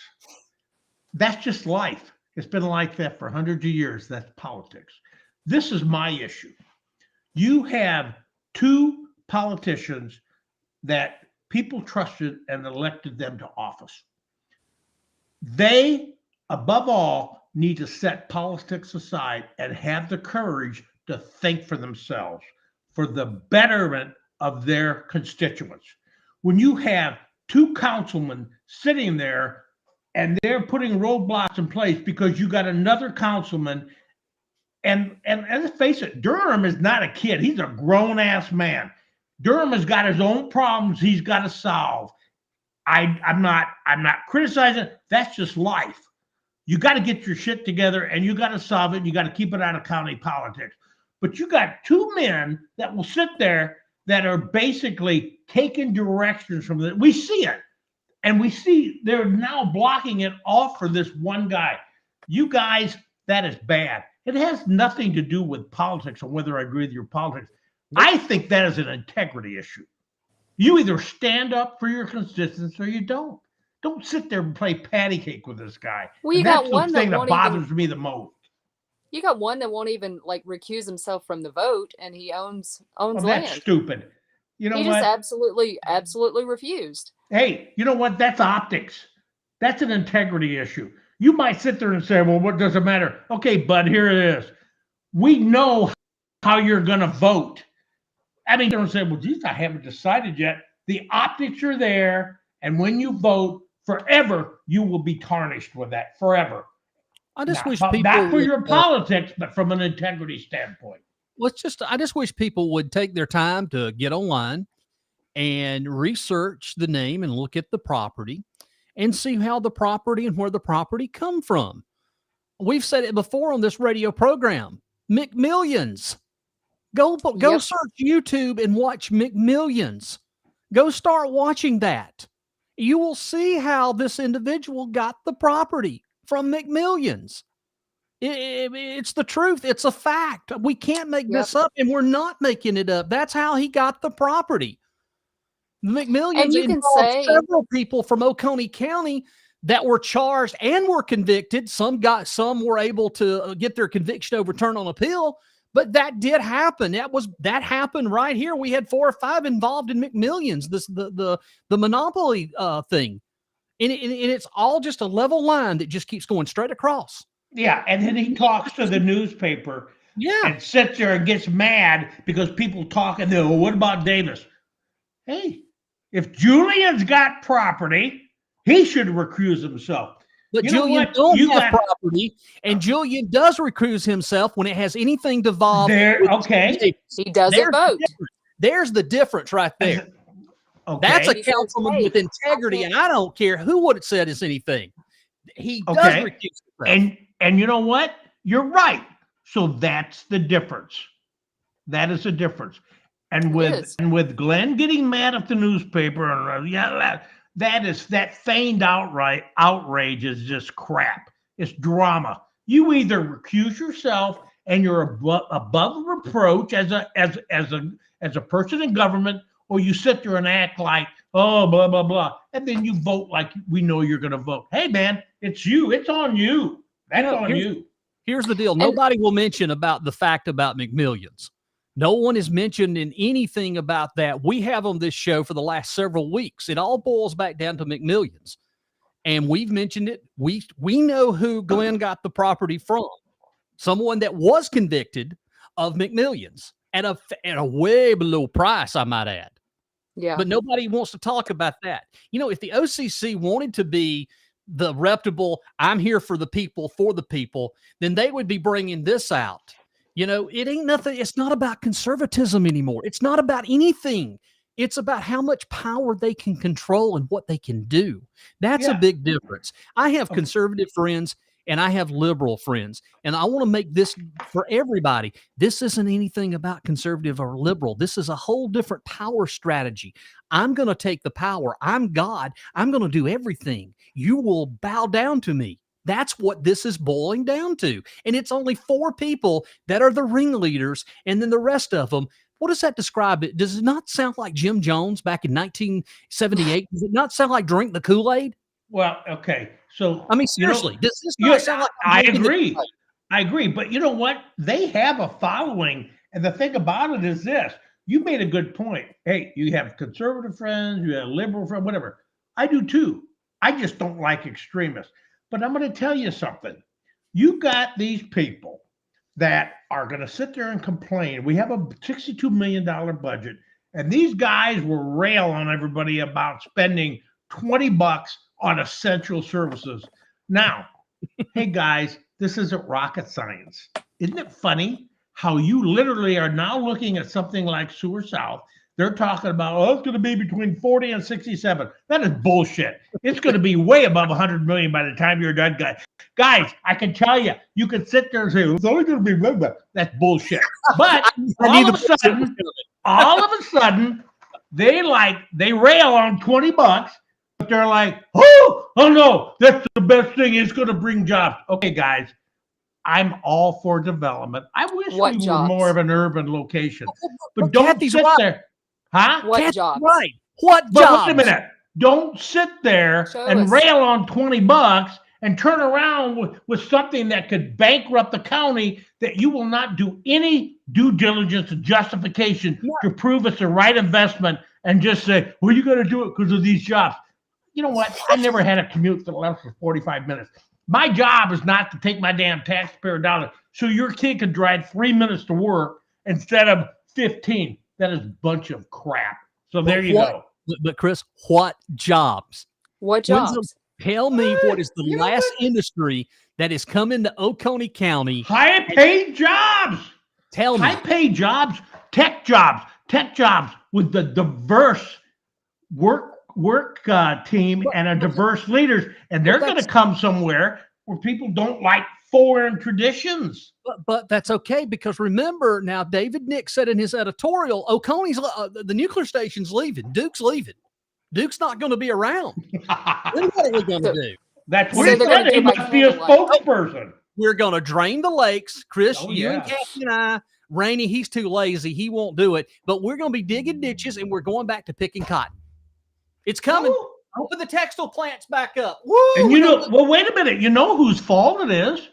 That's just life. It's been like that for hundreds of years. That's politics. This is my issue. You have two politicians that people trusted and elected them to office. They, above all, need to set politics aside and have the courage to think for themselves, for the betterment of their constituents. When you have two councilmen sitting there and they're putting roadblocks in place because you got another councilman, and let's face it, Durham is not a kid. He's a grown-ass man. Durham has got his own problems he's got to solve. I'm not criticizing. That's just life. You got to get your shit together and you got to solve it. You got to keep it out of county politics. But you got two men that will sit there that are basically taking directions from the. We see it, and we see they're now blocking it off for this one guy. You guys, that is bad. It has nothing to do with politics or whether I agree with your politics. I think that is an integrity issue. You either stand up for your constituents or you don't. Don't sit there and play patty cake with this guy. Well, you And got that's the one that thing that won't bothers even. me the most. You got one that won't even like recuse himself from the vote, and he owns Well, that's land. stupid. You know He what? just absolutely refused. Hey, you know what? That's optics. That's an integrity issue. You might sit there and say, well, what does it matter? Okay, bud, here it is. We know how you're going to vote. I mean, you don't say, well, geez, I haven't decided yet. The optics are there. And when you vote, forever, you will be tarnished with that forever. I just wish Not people for would, your politics, but from an integrity standpoint. I just wish people would take their time to get online and research the name and look at the property and see how the property and where the property come from. We've said it before on this radio program. McMillions. Go Yep. search YouTube and watch McMillions. Go start watching that. You will see how this individual got the property from McMillions. It's the truth. It's a fact. We can't make this up, and we're not making it up. That's how he got the property. McMillions And you can involved say several people from Oconee County that were charged and were convicted. Some were able to get their conviction overturned on appeal, but that did happen. That happened right here. We had 4 or 5 involved in McMillions, the monopoly thing, and it's all just a level line that just keeps going straight across. Yeah, and then he talks to the newspaper and sits there and gets mad because people talk and they're, well, what about Davis? Hey, if Julian's got property, he should recuse himself. But Julian don't have property, and Julian does recuse himself when it has anything involved. Okay. He doesn't vote. There's the difference right there. Okay. That's a councilman with integrity, and I don't care who would have said is anything. He does recuse himself. And you know what? You're right. So that's the difference. That is the difference. And with Glenn getting mad at the newspaper, that feigned outrage is just crap. It's drama. You either recuse yourself and you're above reproach as a person in government, or you sit there and act like, oh, blah, blah, blah. And then you vote like we know you're going to vote. Hey, man, it's you. It's on you. That's on you. Here's the deal. Nobody will mention about the fact about McMillions. No one has mentioned in anything about that. We have on this show for the last several weeks. It all boils back down to McMillions. And we've mentioned it. We know who Glenn got the property from. Someone that was convicted of McMillions at a way below price, I might add. Yeah. But nobody wants to talk about that. You know, if the OCC wanted to be the reputable, I'm here for the people, then they would be bringing this out. You know, it ain't nothing. It's not about conservatism anymore. It's not about anything. It's about how much power they can control and what they can do. That's a big difference. I have conservative friends and I have liberal friends, and I want to make this for everybody. This isn't anything about conservative or liberal. This is a whole different power strategy. I'm going to take the power. I'm God. I'm going to do everything. You will bow down to me. That's what this is boiling down to. And it's only 4 people that are the ringleaders, and then the rest of them. What does that describe? Does it not sound like Jim Jones back in 1978? Does it not sound like Drink the Kool-Aid? Well, okay. So, I mean, seriously, does this not sound like I agree. But you know what? They have a following. And the thing about it is this. You made a good point. Hey, you have conservative friends, you have liberal friends, whatever. I do too. I just don't like extremists. But I'm going to tell you something. You got these people that are going to sit there and complain. We have a $62 million budget, and these guys will rail on everybody about spending $20 on essential services. Now, hey guys, this isn't rocket science. Isn't it funny how you literally are now looking at something like Sewer South? They're talking about, oh, it's going to be between 40 and 67. That is bullshit. It's going to be way above 100 million by the time you're done, guys. I can tell you, you can sit there and say, it's only going to be blah, blah. That's bullshit. But all of a sudden, they rail on $20, but they're like, oh no, that's the best thing. It's going to bring jobs. Okay, guys, I'm all for development. I wish What we were more jobs? of an urban location, but But don't Cathy's sit right. there. Huh? What Cathy's jobs? right. What But jobs? wait a minute. Don't sit there Show and us. rail on $20 and turn around with something that could bankrupt the county that you will not do any due diligence and justification to prove it's the right investment and just say, well, you got to do it because of these jobs. You know what? I never had a commute that left for 45 minutes. My job is not to take my damn taxpayer dollars so your kid can drive 3 minutes to work instead of 15. That is a bunch of crap. So there you go. But Chris, what jobs? What When's the- jobs? Tell me what is the You know last what? industry that has come into Oconee County? High paid jobs. Tell me. High paid jobs, tech jobs with the diverse work team and a diverse leaders, and they're going to come somewhere where people don't like foreign traditions. But that's okay, because remember now, David Nick said in his editorial, Oconee's the nuclear station's leaving. Duke's leaving. Duke's not going to be around. What are we going to do? That's what So he they're said. gonna do He like must be a candlelight. spokesperson. We're going to drain the lakes. Chris, Oh, you and yes. Cathy and I, Rannie, he's too lazy. He won't do it. But we're going to be digging ditches, and we're going back to picking cotton. It's coming. Woo. Open the textile plants back up. Woo! And you know, well, wait a minute. You know whose fault it is?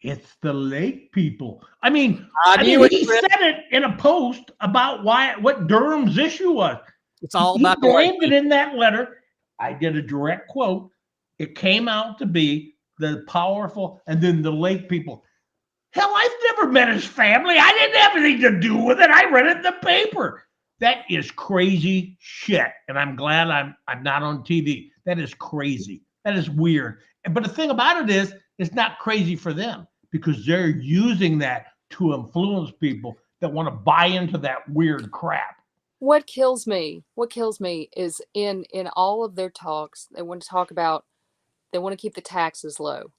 It's the lake people. I mean, knew it, he Chris. said it in a post about what Durham's issue was. It's all He about the lake blamed it in that letter. I did a direct quote. It came out to be the powerful and then the lake people. Hell, I've never met his family. I didn't have anything to do with it. I read it in the paper. That is crazy shit. And I'm glad I'm not on TV. That is crazy. That is weird. But the thing about it is, it's not crazy for them because they're using that to influence people that want to buy into that weird crap. What kills me is in all of their talks, they want to keep the taxes low.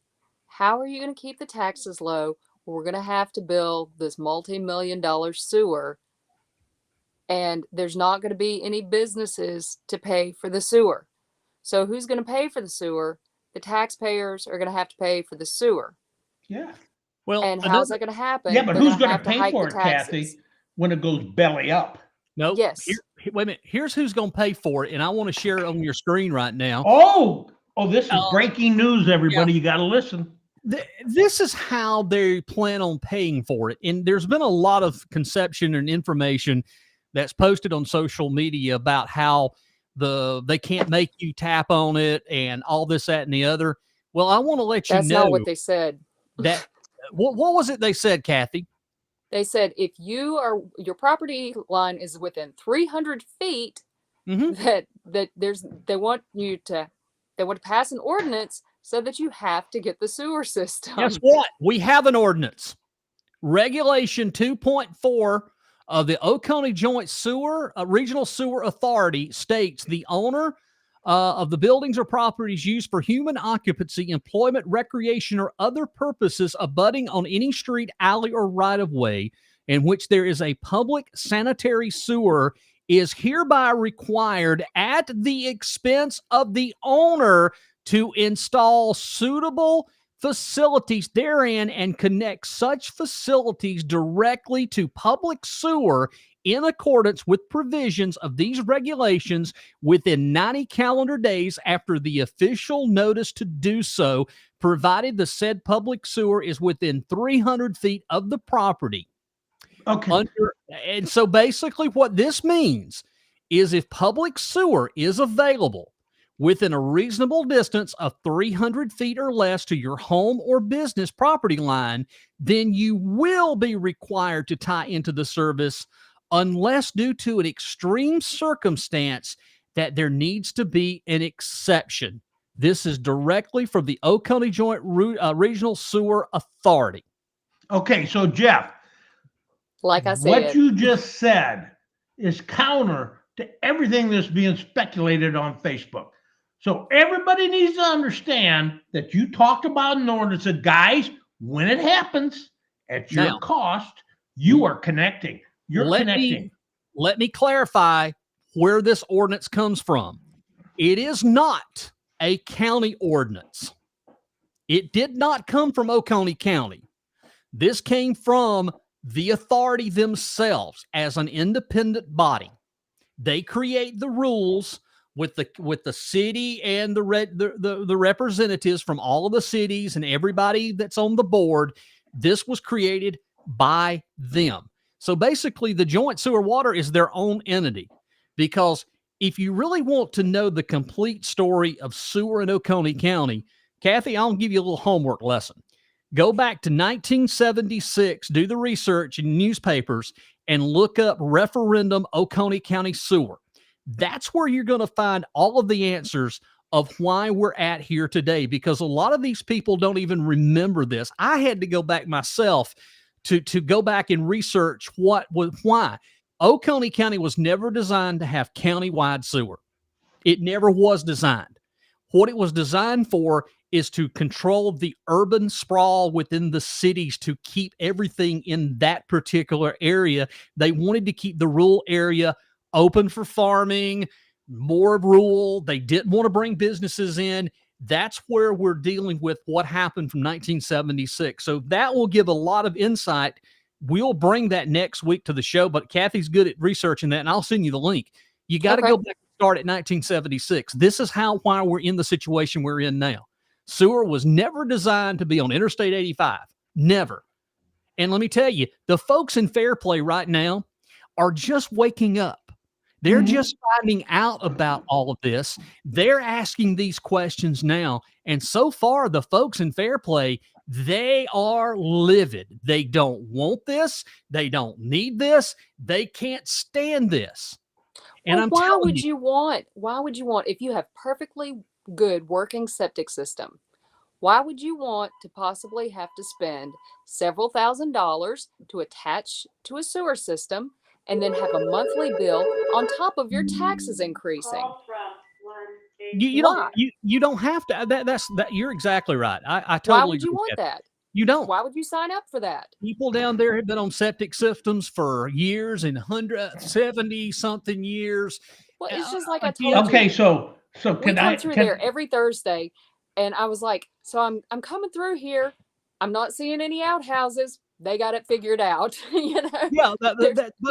How are you going to keep the taxes low? We're going to have to build this multi-million-dollar sewer, and there's not going to be any businesses to pay for the sewer. So who's going to pay for the sewer? The taxpayers are going to have to pay for the sewer. Yeah. Well, And how's that going to happen? Yeah, but They're who's going to have pay hike for the it, Cathy, taxes. when it goes belly up? no. Yes. Wait a minute. Here's who's going to pay for it, and I want to share it on your screen right now. Oh, this is breaking news, everybody. Yeah. You got to listen. This is how they plan on paying for it. And there's been a lot of conception and information that's posted on social media about how they can't make you tap on it and all this, that, and the other. Well, I want to let you know. That's not what they said. That what was it they said, Cathy? They said if your property line is within 300 feet, Mm-hmm. they want to pass an ordinance so that you have to get the sewer system. Guess what? We have an ordinance. Regulation 2.4 of the Oconee Joint Sewer Regional Sewer Authority states the owner of the buildings or properties used for human occupancy, employment, recreation, or other purposes abutting on any street, alley, or right-of-way in which there is a public sanitary sewer is hereby required at the expense of the owner to install suitable facilities therein and connect such facilities directly to public sewer in accordance with provisions of these regulations within 90 calendar days after the official notice to do so, provided the said public sewer is within 300 feet of the property. Okay. And so basically what this means is if public sewer is available within a reasonable distance of 300 feet or less to your home or business property line, then you will be required to tie into the service unless due to an extreme circumstance that there needs to be an exception. This is directly from the Oconee Joint Regional Sewer Authority. Okay, so Jeff, Like I said, what you just said is counter to everything that's being speculated on Facebook. So everybody needs to understand that you talked about an ordinance that, guys, when it happens at your cost, you are connecting. You're connecting. Let me clarify where this ordinance comes from. It is not a county ordinance. It did not come from Oconee County. This came from the authority themselves as an independent body. They create the rules with the city and the representatives from all of the cities and everybody that's on the board. This was created by them. So basically, the joint sewer water is their own entity, because if you really want to know the complete story of sewer in Oconee County, Cathy, I'll give you a little homework lesson. Go back to 1976, do the research in newspapers, and look up referendum Oconee County sewer. That's where you're going to find all of the answers of why we're at here today, because a lot of these people don't even remember this. I had to go back myself to go back and research why. Oconee County was never designed to have county-wide sewer. It never was designed. What it was designed for is to control the urban sprawl within the cities, to keep everything in that particular area. They wanted to keep the rural area open for farming, more rural. They didn't want to bring businesses in. That's where we're dealing with what happened from 1976. So that will give a lot of insight. We'll bring that next week to the show, but Cathy's good at researching that, and I'll send you the link. You got to go back and start at 1976. This is why we're in the situation we're in now. Sewer was never designed to be on Interstate 85. Never. And let me tell you, the folks in Fairplay right now are just waking up. They're just finding out about all of this. They're asking these questions now. And so far, the folks in Fairplay, they are livid. They don't want this. They don't need this. They can't stand this. And well, I'm why telling would you, you want, if you have perfectly good working septic system, why would you want to possibly have to spend several $1,000s to attach to a sewer system and then have a monthly bill on top of your taxes increasing? you don't have to. That's you're exactly right. I totally Why would you agree want with that? You don't. Why would you sign up for that? People down there have been on septic systems for years, and 170 something years. Well, it's just like I told Okay, you. so We come through there every Thursday, and I was like, so I'm coming through here. I'm not seeing any outhouses. They got it figured out, you know. Yeah,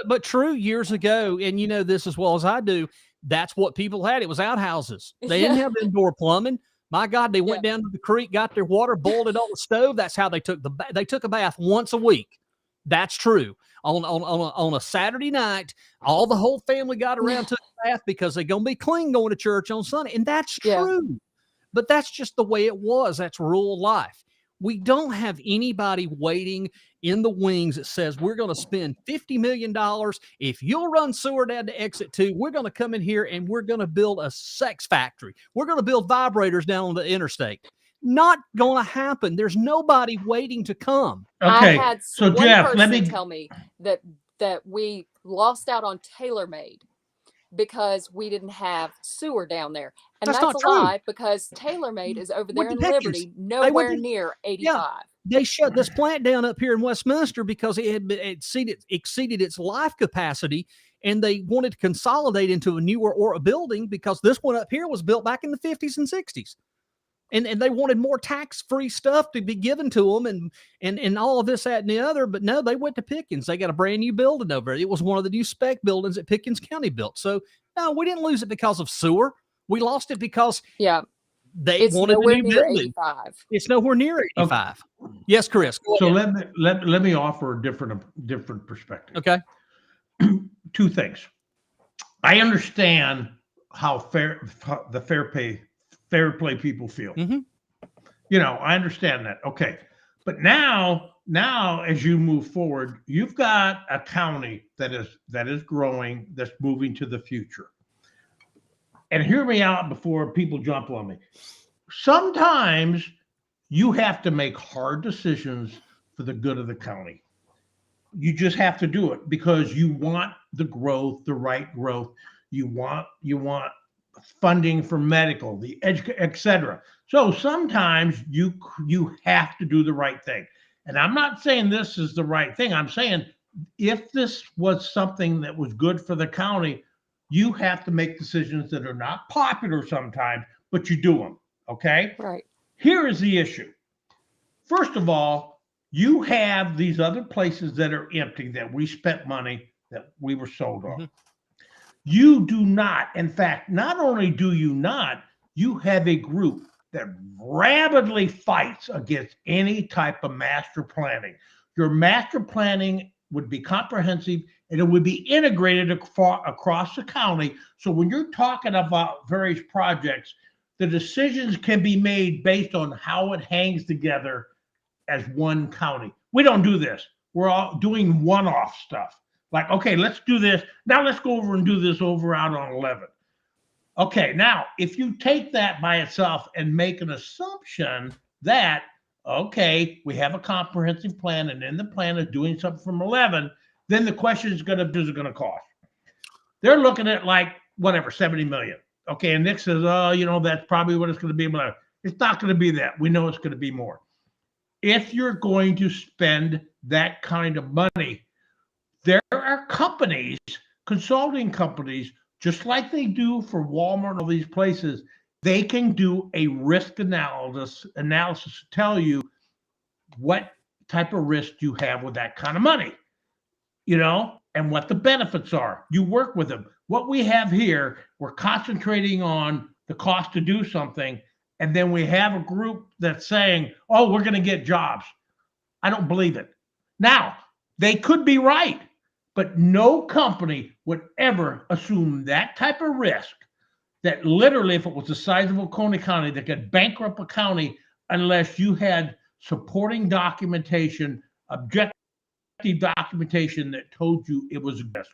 but true. Years ago, and you know this as well as I do, that's what people had. It was outhouses. They didn't have indoor plumbing. My God, they went down to the creek, got their water, boiled it on the stove. That's how they took they took a bath once a week. That's true. On a Saturday night, the whole family got around to the bath because they're gonna be clean going to church on Sunday, and that's true. But that's just the way it was. That's rural life. We don't have anybody waiting in the wings that says we're going to spend $50 million. If you'll run sewer down to exit 2, we're going to come in here and we're going to build a sex factory. We're going to build vibrators down on the interstate. Not going to happen. There's nobody waiting to come. Okay. I had So one Jeff, person tell me that we lost out on TaylorMade because we didn't have sewer down there. And that's not a true. lie, because TaylorMade is over there in Liberty, nowhere near 85. Yeah, they shut this plant down up here in Westminster because it had exceeded its life capacity, and they wanted to consolidate into a newer building because this one up here was built back in the 50s and 60s. And they wanted more tax-free stuff to be given to them and all of this, that, and the other. But no, they went to Pickens. They got a brand new building over there. It was one of the new spec buildings that Pickens County built. So no, we didn't lose it because of sewer. We lost it because they wanted a new building. 85. It's nowhere near 85. Okay. Yes, Chris. So let me offer a different perspective. Okay. 2 things. I understand how the fair play people feel. You know, I understand that. Okay. But now as you move forward, you've got a county that is growing, that's moving to the future. And hear me out before people jump on me. Sometimes you have to make hard decisions for the good of the county. You just have to do it because you want the growth, the right growth. You want funding for medical, the etc. So sometimes you have to do the right thing. And I'm not saying this is the right thing. I'm saying if this was something that was good for the county, you have to make decisions that are not popular sometimes, but you do them. Okay? Right. Here is the issue. First of all, You have these other places that are empty that we spent money that we were sold on. Mm-hmm. You do not, in fact, not only do you not, you have a group that rapidly fights against any type of master planning. Your master planning would be comprehensive and it would be integrated across the county. So when you're talking about various projects, the decisions can be made based on how it hangs together as one county. We don't do this. We're all doing one-off stuff. Like, okay, let's do this. Now let's go over and do this over out on 11. Okay, now if you take that by itself and make an assumption that, okay, we have a comprehensive plan and in the plan is doing something from 11, then the question is going to cost. They're looking at like, whatever, 70 million. Okay, and Nick says, oh, you know, that's probably what it's going to be. It's not going to be that. We know it's going to be more. If you're going to spend that kind of money, there are companies, consulting companies, just like they do for Walmart and all these places, they can do a risk analysis to tell you what type of risk you have with that kind of money, you know, and what the benefits are. You work with them. What we have here, we're concentrating on the cost to do something, and then we have a group that's saying, oh, we're going to get jobs. I don't believe it. Now, they could be right, but no company would ever assume that type of risk that literally, if it was the size of Oconee County, that could bankrupt a county unless you had supporting documentation, objective documentation that told you it was a risk.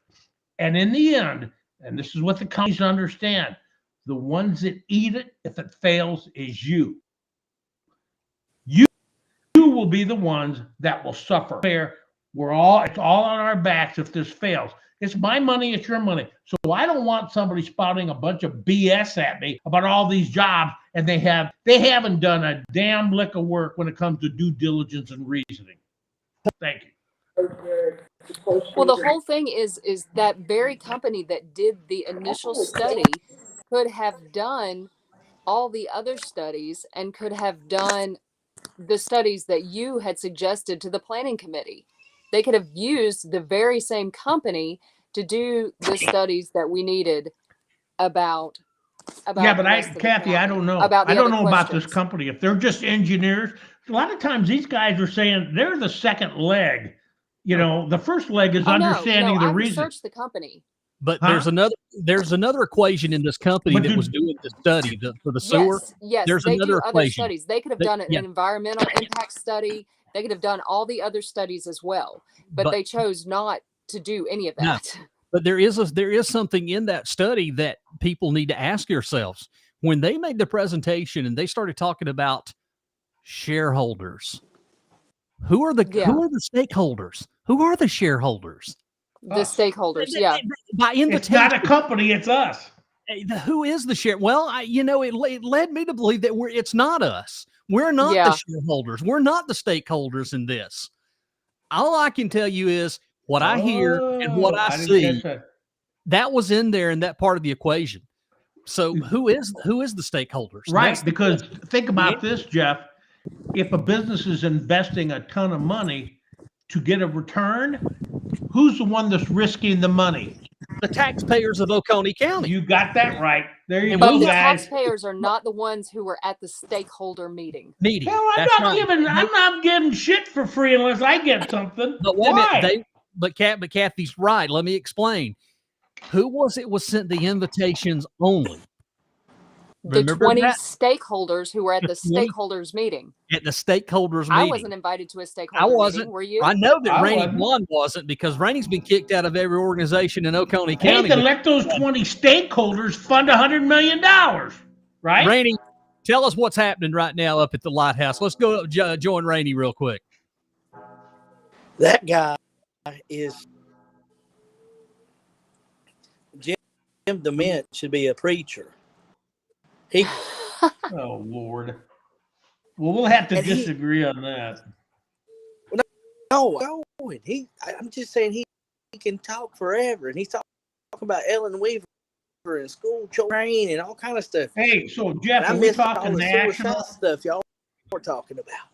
And in the end, and this is what the counties understand, the ones that eat it, if it fails, is you. You will be the ones that will suffer. It's all on our backs if this fails. It's my money, it's your money. So I don't want somebody spouting a bunch of BS at me about all these jobs, and they haven't done a damn lick of work when it comes to due diligence and reasoning. Thank you. Well, the whole thing is that very company that did the initial study could have done all the other studies and could have done the studies that you had suggested to the planning committee. They could have used the very same company to do the studies that we needed about yeah, but Cathy, I don't know. I don't know about this company. If they're just engineers, a lot of times these guys are saying they're the second leg. You know, the first leg is understanding the reason. I researched the company. But there's another equation in this company that was doing the study for the sewer. Yes, there's they another do equation. other studies. They could have done an environmental impact study. They could have done all the other studies as well, but they chose not to do any of that. No, but there is something in that study that people need to ask yourselves. When they made the presentation and they started talking about shareholders, who are the stakeholders? Who are the shareholders? The stakeholders, yeah. By invitation. It's not a company, it's us. Who is the share? Well, it led me to believe that it's not us. We're not the shareholders. We're not the stakeholders in this. All I can tell you is what I hear and what I see. That was in there in that part of the equation. So who is the stakeholders? Right, because think about this, Jeff. If a business is investing a ton of money to get a return, who's the one that's risking the money? The taxpayers of Oconee County. You got that right. There you go, guys. The taxpayers are not the ones who were at the stakeholder meeting. Well, I'm not giving shit for free unless I get something. But wait a minute, but Cathy's right. Let me explain. Who was sent the invitations only? The 20 stakeholders who were at the stakeholders meeting. At the stakeholders meeting. I wasn't invited to a stakeholder meeting. Were you? I know that Rannie wasn't because Rannie's been kicked out of every organization in Oconee County. Hey, to let those 20 stakeholders fund $100 million, right? Rannie, tell us what's happening right now up at the Lighthouse. Let's go join Rannie real quick. That guy is Jim DeMint should be a preacher. Oh Lord. Well, we'll have to disagree on that. No, I'm just saying he can talk forever, and he's talking about Ellen Weaver and school train and all kind of stuff. Hey, so Jeff, are we talking national stuff y'all were talking about?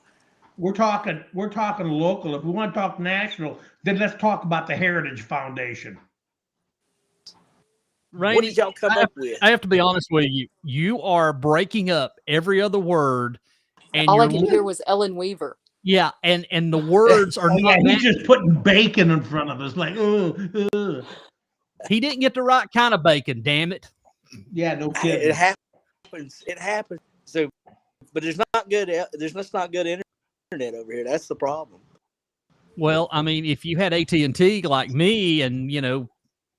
We're talking local. If we want to talk national, then let's talk about the Heritage Foundation. Randy, What did y'all come up with? I have to be honest with you. You are breaking up every other word, and All I could hear was Ellen Weaver. yeah, and the words are not. He's just putting bacon in front of us, like, He didn't get the right kind of bacon. Damn it! Yeah, no kidding. It happens. It happens. So, but there's not good internet over here. That's the problem. Well, I mean, if you had AT&T like me, and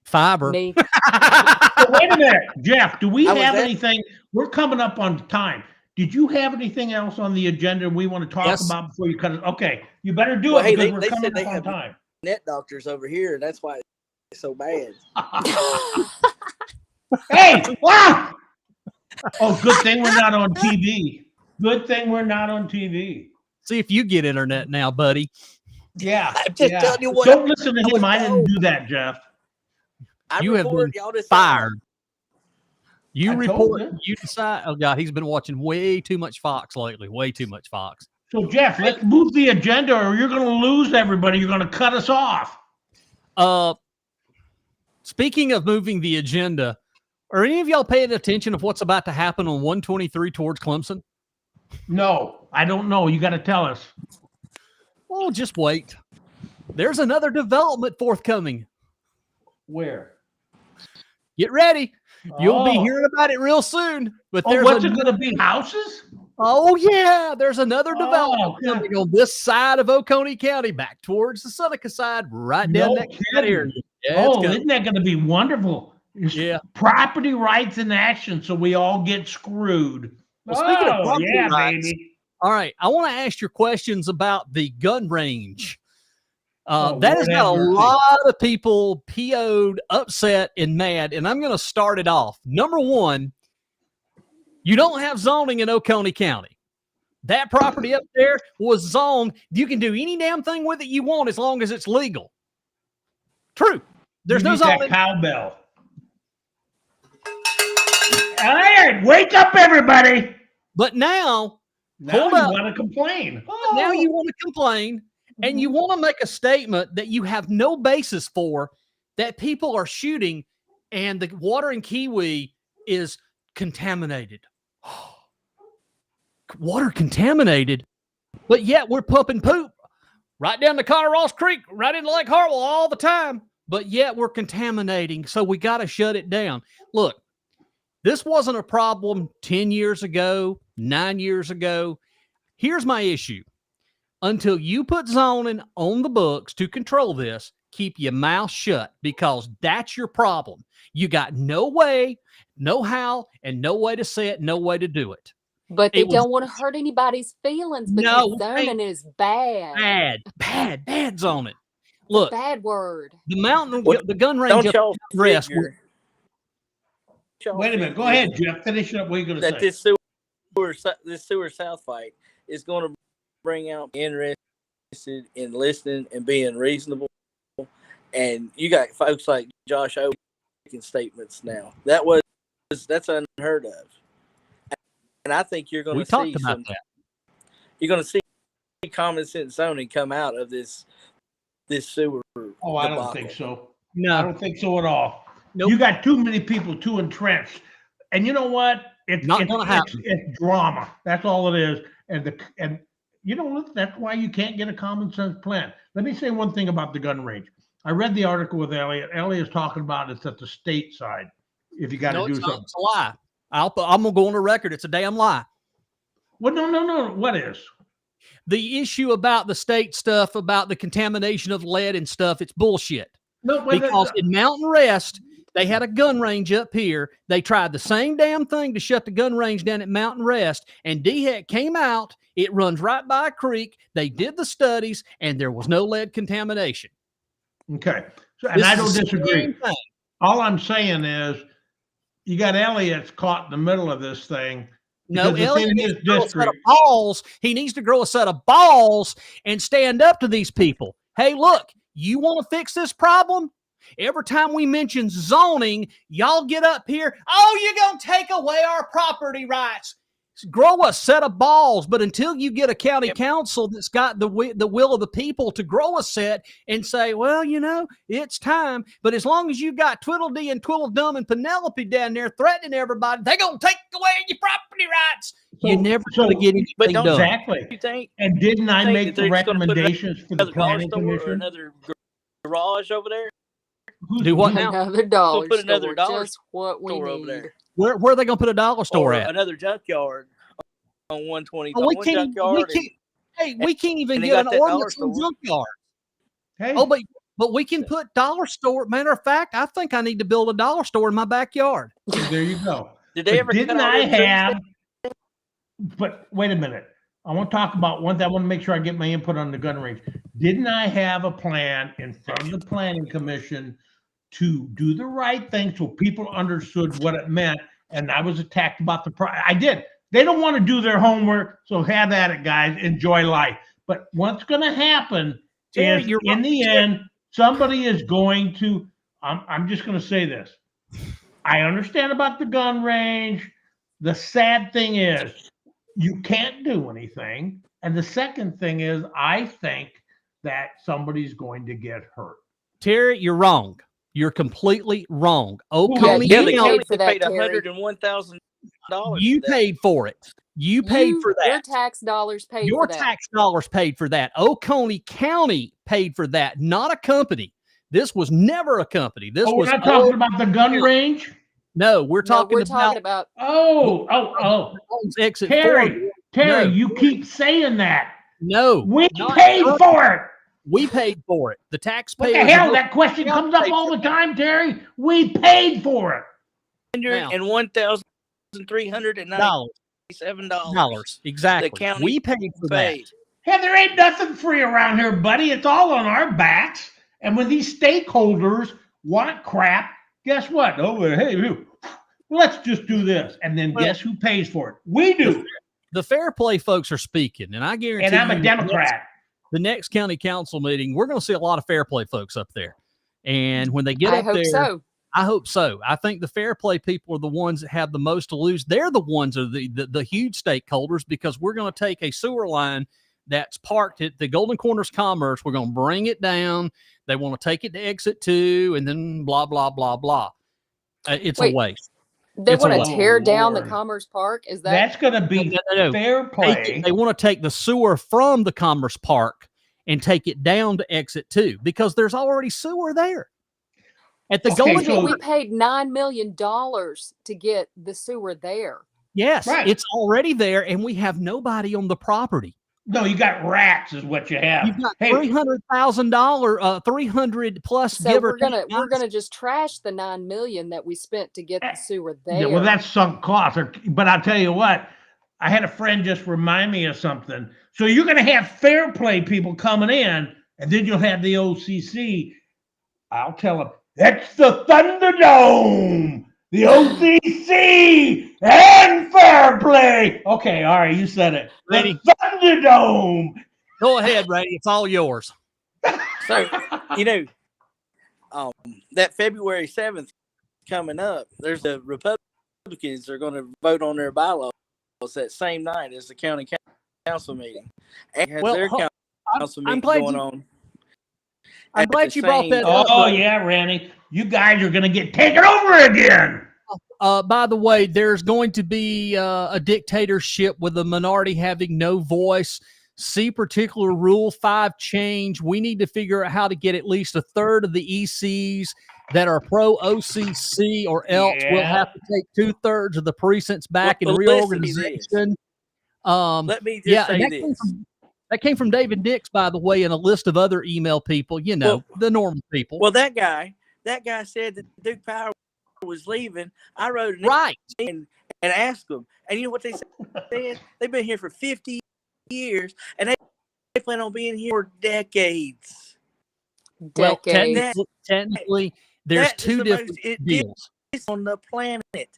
fiber. Me. So wait a minute, Jeff. Do we have anything? We're coming up on time. Did you have anything else on the agenda we want to talk about before you cut it? Okay, you better do it because we're coming up on time. Net doctors over here, and that's why it's so bad. Hey! Wow! Oh, good thing we're not on TV. Good thing we're not on TV. See if you get internet now, buddy. Yeah. I'm just telling you what. Don't listen to him. I didn't do that, Jeff. You have been fired. You report. You decide. Oh God, he's been watching way too much Fox lately. Way too much Fox. So Jeff, let's move the agenda, or you're going to lose everybody. You're going to cut us off. Speaking of moving the agenda, are any of y'all paying attention of what's about to happen on 123 towards Clemson? No, I don't know. You got to tell us. Well, just wait. There's another development forthcoming. Where? Get ready. You'll be hearing about it real soon. But there's what's it going to be? Houses? Oh, yeah. There's another development coming on this side of Oconee County, back towards the Seneca side, right down that area. Yeah, isn't that going to be wonderful? Yeah. Property rights in action, so we all get screwed. Well, speaking of property rights, baby. All right, I want to ask your questions about the gun range. That has got a lot of people PO'd, upset, and mad, and I'm going to start it off. Number one, you don't have zoning in Oconee County. That property up there was zoned. You can do any damn thing with it you want as long as it's legal. True. There's no zoning. That cowbell. All right, wake up, everybody. But now you want to complain. Now you want to complain. And you want to make a statement that you have no basis for, that people are shooting and the water in Kiwi is contaminated. Water contaminated? But yet we're pumping poop right down the Colorado Creek, right into Lake Hartwell all the time. But yet we're contaminating, so we got to shut it down. Look, this wasn't a problem 10 years ago, 9 years ago. Here's my issue. Until you put zoning on the books to control this, keep your mouth shut, because that's your problem. You got no way, no how, and no way to say it, no way to do it. But they don't want to hurt anybody's feelings because zoning is bad. Bad zoning. Look, bad word. The gun range up rest. Wait a minute. Go ahead, Jeff. Finish up what you're going to say. This sewer south fight is going to bring out interested in listening and being reasonable, and you got folks like Josh Owens making statements now. That's unheard of, and I think you're going to see you're going to see common sense zoning come out of this sewer. Oh, I don't think so. No, I don't think so at all. Nope. You got too many people too entrenched, and you know what? It's not going to happen. It's drama. That's all it is, and. That's why you can't get a common sense plan. Let me say one thing about the gun range. I read the article with Elliot. Elliot's talking about it's at the state side. If you got to do something. It's a lie. I'm going to go on the record. It's a damn lie. Well, no. What is? The issue about the state stuff, about the contamination of lead and stuff, it's bullshit. No, because in Mountain Rest, they had a gun range up here. They tried the same damn thing to shut the gun range down at Mountain Rest, and DHEC came out. It runs right by a creek. They did the studies, and there was no lead contamination. Okay. And I don't disagree. All I'm saying is you got Elliot's caught in the middle of this thing. No, Elliot needs to grow a set of balls. He needs to grow a set of balls and stand up to these people. Hey, look, you want to fix this problem? Every time we mention zoning, y'all get up here. Oh, you're going to take away our property rights. Grow a set of balls, but until you get a county council that's got the will of the people to grow a set and say, well, it's time. But as long as you got Tweedledee and Tweedledum and Penelope down there threatening everybody, they're going to take away your property rights. You're never going to get anything done. Exactly. You think? And didn't I make that the they're just gonna put recommendations for the Another dollar planning store or commission? another garage over there? Do what now? Another dollar put another store, dollar just what we store need. over there. Where are they going to put a dollar store Or at? another junkyard on 120. Oh, we can't even get an ordinance on junkyard. Hey, Oh, but we can put dollar store. Matter of fact, I think I need to build a dollar store in my backyard. there you go. Did they But ever didn't cut all I them trees have? But wait a minute. I want to talk about one thing. I want to make sure I get my input on the gun range. Didn't I have a plan in front of the planning commission to do the right thing so people understood what it meant? And I was attacked about I did. They don't want to do their homework, so have at it, guys. Enjoy life. But what's going to happen is, in the end, somebody is going to. I'm just going to say this. I understand about the gun range. The sad thing is, you can't do anything. And the second thing is, I think that somebody's going to get hurt. Terry, you're wrong. You're completely wrong. Oconee the County county for that, paid $101,000. You paid for it. You paid for that. Your tax dollars paid Your for that. tax dollars paid for that. Oconee County paid for that, not a company. This was never a company. This was we're not talking about the gun range. No, we're talking about. exit Terry, 4. No. you keep saying that. No, we paid for it. We paid for it. The taxpayers. What the hell? That question comes up all the time, Terry. We paid for it. $101,397. Exactly. The county we paid for that. Hey, there ain't nothing free around here, buddy. It's all on our backs. And when these stakeholders want crap, guess what? Oh, hey, let's just do this. And then guess who pays for it? We do. The fair play folks are speaking, and I guarantee. And I'm a Democrat. The next county council meeting, we're going to see a lot of fair play folks up there. And when they get up there, I hope so. I think the fair play people are the ones that have the most to lose. They're the ones are the huge stakeholders, because we're going to take a sewer line that's parked at the Golden Corners Commerce. We're going to bring it down. They want to take it to exit 2, and then blah, blah, blah, blah. It's a waste. They want to tear down the Commerce Park? Is that's going to be fair play? They want to take the sewer from the Commerce Park and take it down to exit 2, because there's already sewer there. At the Golden, we paid $9 million to get the sewer there. Yes, it's already there, and we have nobody on the property. No, you got rats, is what you have. You've got $300,000, 300 plus. So we're gonna just trash the $9 million that we spent to get the sewer there. Yeah, well, that's sunk cost. But I'll tell you what, I had a friend just remind me of something. So you're gonna have fair play people coming in, and then you'll have the OCC. I'll tell them that's the Thunderdome, the OCC, and fair play. Okay, all right, you said it. Rannie, the Thunderdome. Go ahead, Randy. It's all yours. So, that February 7th coming up, there's the Republicans are going to vote on their bylaws that same night as the county council meeting. And their council meeting going on. I'm glad you brought that up. Oh, yeah, Rannie. You guys are going to get taken over again. By the way, there's going to be a dictatorship with the minority having no voice. See particular Rule 5 change. We need to figure out how to get at least a third of the ECs that are pro-OCC, or else we'll have to take 2/3 of the precincts back in reorganization. Let me just say this. That came from David Dix, by the way, and a list of other email people, the normal people. Well, that guy said that Duke Power was leaving. I wrote an email and asked them. And you know what they said? They've been here for 50 years, and they plan on being here for decades. Well, technically there's two different deals on the planet.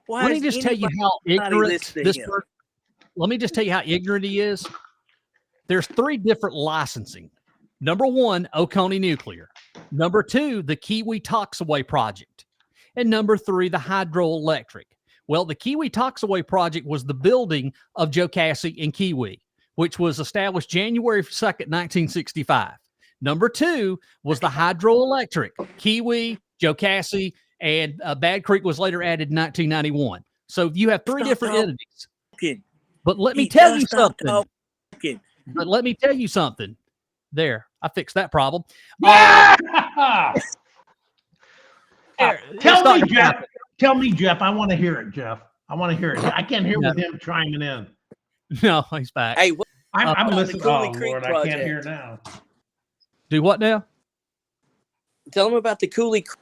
Let me just tell you how ignorant Let me just tell you how ignorant he is. There's 3 different licensing. Number 1, Oconee Nuclear. Number 2, the Kiwi Toxaway Project. And number 3, the hydroelectric. Well, the Kiwi Toxaway Project was the building of Jocassee and Kiwi, which was established January 2nd, 1965. Number 2 was the hydroelectric. Kiwi, Jocassee, and Bad Creek was later added in 1991. So you have 3 different entities. But let me tell you something. But let me tell you something. There, I fixed that problem. Tell me, Jeff. I want to hear it, Jeff. I want to hear it. I can't hear with him chiming in. No, he's back. Hey, I'm listening. Oh, Creek Lord, project. I can't hear now. Do what now? Tell them about the Cooley Creek.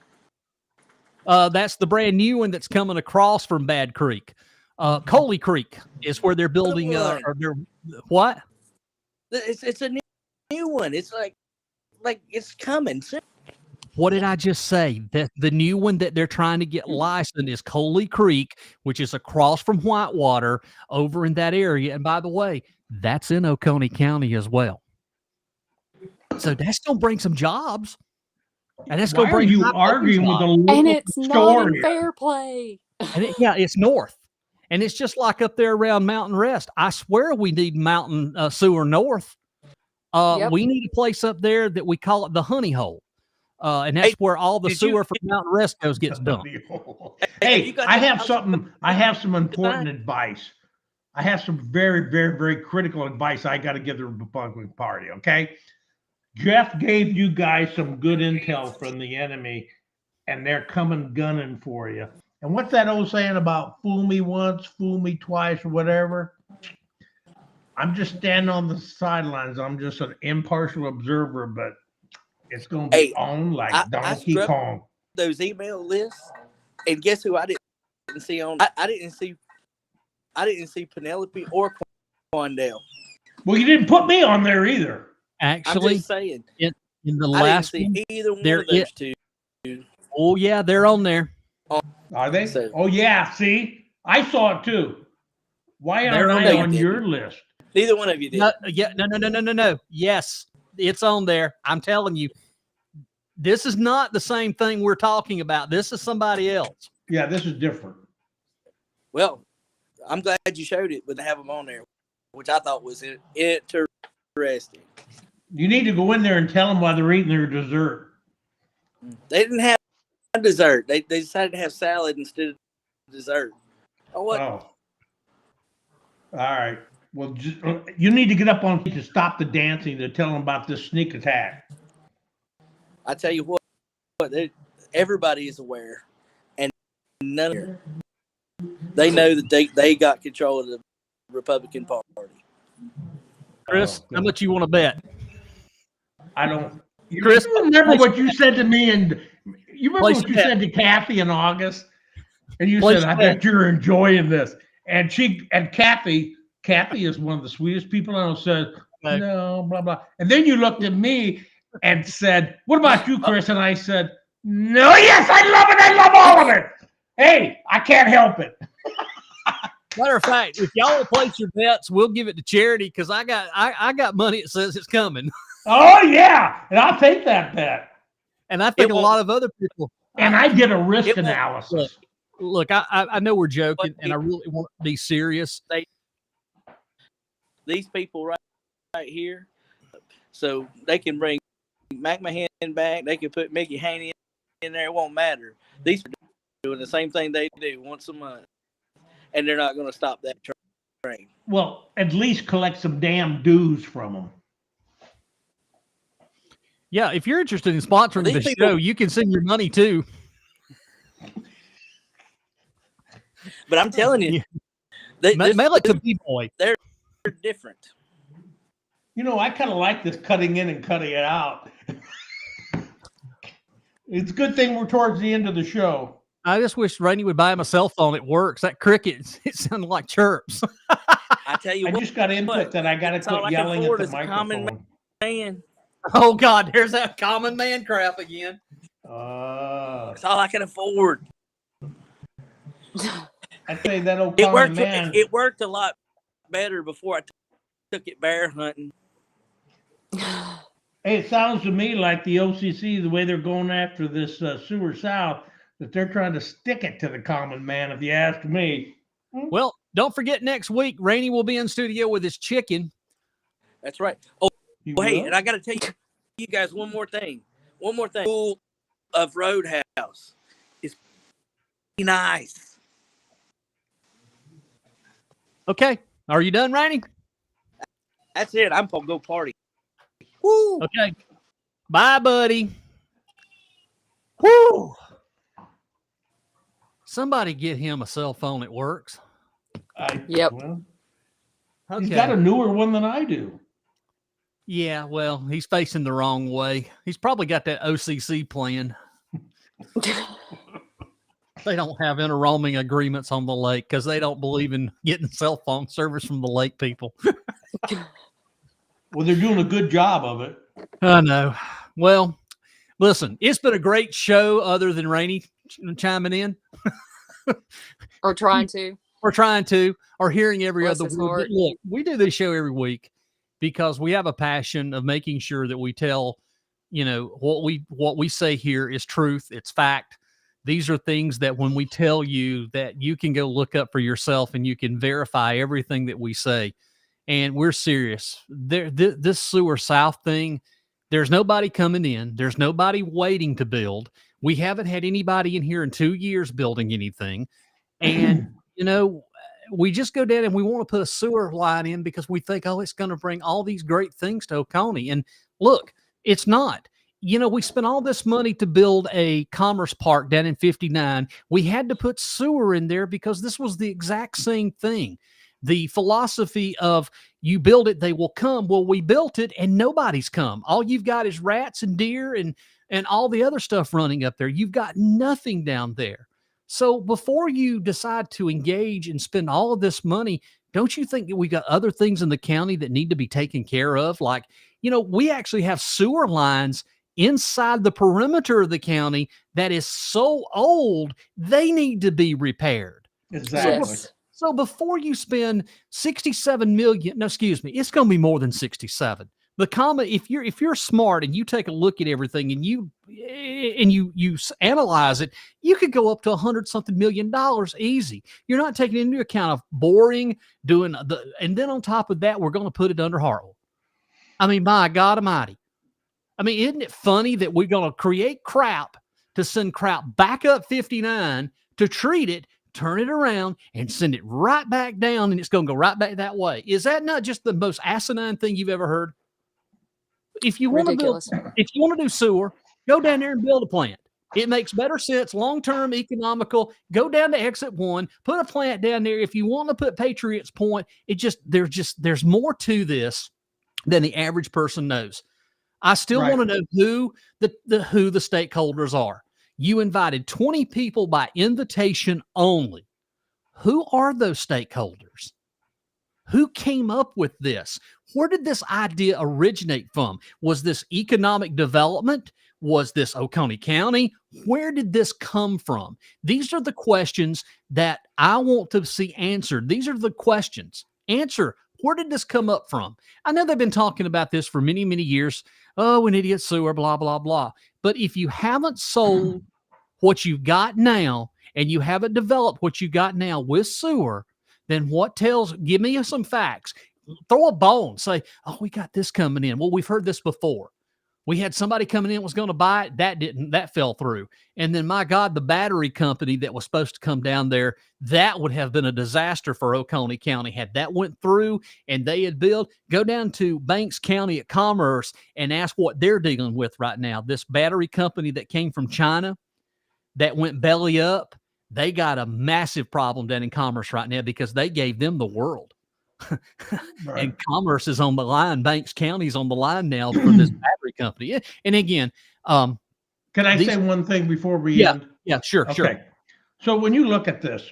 That's the brand new one that's coming across from Bad Creek. Coley Creek is where they're building. What? It's a new one. It's like it's coming soon. What did I just say? That the new one that they're trying to get licensed is Coley Creek, which is across from Whitewater over in that area. And by the way, that's in Oconee County as well. So that's going to bring some jobs. And that's going to bring you arguing with the local And it's store not in here? fair play. And it's north. And it's just like up there around Mountain Rest. I swear we need mountain sewer north. Yep. We need a place up there that we call it the honey hole. And that's where all the sewer from Mountain Rest gets dumped. Hey, I have some important advice. I have some very, very, very critical advice I got to give the Republican Party, okay? Jeff gave you guys some good intel from the enemy, and they're coming gunning for you. And what's that old saying about fool me once, fool me twice, or whatever? I'm just standing on the sidelines. I'm just an impartial observer, but it's going to be on like Donkey Kong. Those email lists, and guess who I didn't see on? I didn't see Penelope or Quandale. Well, you didn't put me on there either. Actually, I'm just saying. In the last I didn't see either one of those two. Oh yeah, they're on there. Are they? Oh yeah. See, I saw it too. Why aren't I on your list? Neither one of you did. No. Yes, it's on there. I'm telling you, this is not the same thing we're talking about. This is somebody else. Yeah, this is different. Well, I'm glad you showed it, but to have them on there, which I thought was interesting. You need to go in there and tell them why they're eating their dessert. They didn't have dessert. They decided to have salad instead of dessert. Oh, what? Oh. All right. Well, you need to get up on to stop the dancing to tell them about this sneak attack. I tell you what, everybody is aware, and none of them. They know that they got control of the Republican Party. Chris, how much you want to bet? I don't. Chris, you remember what you said to me, and you remember what you said to Cathy in August, and you said, "I bet you're enjoying this." And Cathy is one of the sweetest people I know. Said, "No, blah blah," and then you looked at me and said, "What about you, Chris?" And I said, "No, yes, I love it. I love all of it. Hey, I can't help it." Matter of fact, if y'all will place your bets, we'll give it to charity because I got money that says it's coming. Oh yeah, and I'll take that bet. And I think a lot of other people. And I get a risk analysis. Look, I know we're joking, and I really want to be serious. These people right here, so they can bring McMahon back. They can put Mickey Haney in there. It won't matter. These are doing the same thing they do once a month, and they're not going to stop that train. Well, at least collect some damn dues from them. Yeah, if you're interested in sponsoring the show, you can send your money too. But I'm telling you, mail it to B-Boy. They're different. You know, I kind of like this cutting in and cutting it out. It's a good thing we're towards the end of the show. I just wish Rannie would buy him a cell phone. It works. That cricket, it sounded like chirps. I tell you, I just got input that I got to quit yelling at the microphone. Common man. Oh God, there's that common man crap again. That's all I can afford. I'd say that old common man. It worked a lot better before I took it bear hunting. Hey, it sounds to me like the OCC, the way they're going after this sewer south, that they're trying to stick it to the common man, if you ask me. Well, don't forget next week, Rannie will be in studio with his chicken. That's right. Oh, You hey, will? and I got to tell you guys one more thing. Pool of Roadhouse is nice. Okay. Are you done, Rannie? That's it. I'm going to go party. Woo! Okay. Bye, buddy. Woo! Somebody get him a cell phone that works. Yep. Well, Okay. he's got a newer one than I do. Yeah, well, he's facing the wrong way. He's probably got that OCC plan. They don't have interroaming agreements on the lake because they don't believe in getting cell phone service from the lake people. Well, they're doing a good job of it. I know. Well, listen, it's been a great show other than Rainey chiming in. Or trying to. We're trying to, or hearing every Bless other his word. heart. But look, we do this show every week because we have a passion of making sure that we tell, what we say here is truth. It's fact. These are things that when we tell you that you can go look up for yourself and you can verify everything that we say. And we're serious. This Sewer South thing, there's nobody coming in. There's nobody waiting to build. We haven't had anybody in here in 2 years building anything. And, we just go down and we want to put a sewer line in because we think, it's going to bring all these great things to Oconee. And look, it's not. We spent all this money to build a commerce park down in 59. We had to put sewer in there because this was the exact same thing. The philosophy of you build it, they will come. Well, we built it and nobody's come. All you've got is rats and deer and all the other stuff running up there. You've got nothing down there. So before you decide to engage and spend all of this money, don't you think that we got other things in the county that need to be taken care of? Like, we actually have sewer lines inside the perimeter of the county that is so old, they need to be repaired. Exactly. So before you spend 67 million, no, excuse me, it's going to be more than 67. If you're smart and you take a look at everything and you analyze it, you could go up to $100-something million easy. You're not taking into account of boring, and then on top of that, we're going to put it under Hartwell. I mean, my God Almighty. I mean, isn't it funny that we're going to create crap to send crap back up 59 to treat it, turn it around, and send it right back down, and it's going to go right back that way? Is that not just the most asinine thing you've ever heard? If you want to do sewer, go down there and build a plant. It makes better sense, long-term, economical. Go down to exit 1, put a plant down there. If you want to put Patriots Point, there's more to this than the average person knows. I still want to know who the stakeholders are. You invited 20 people by invitation only. Who are those stakeholders? Who came up with this? Where did this idea originate from? Was this economic development? Was this Oconee County? Where did this come from? These are the questions that I want to see answered. These are the questions. Answer. Where did this come up from? I know they've been talking about this for many, many years. Oh, we need to get sewer, blah, blah, blah. But if you haven't sold what you've got now and you haven't developed what you got now with sewer, then give me some facts. Throw a bone. Say, we got this coming in. Well, we've heard this before. We had somebody coming in was going to buy it. That fell through. And then, my God, the battery company that was supposed to come down there, that would have been a disaster for Oconee County. Had that went through and they had built, go down to Banks County at Commerce and ask what they're dealing with right now. This battery company that came from China that went belly up, they got a massive problem down in Commerce right now because they gave them the world. And Commerce is on the line. Banks County is on the line now for this battery company. And again, can I say one thing before we end? Yeah, sure. So when you look at this,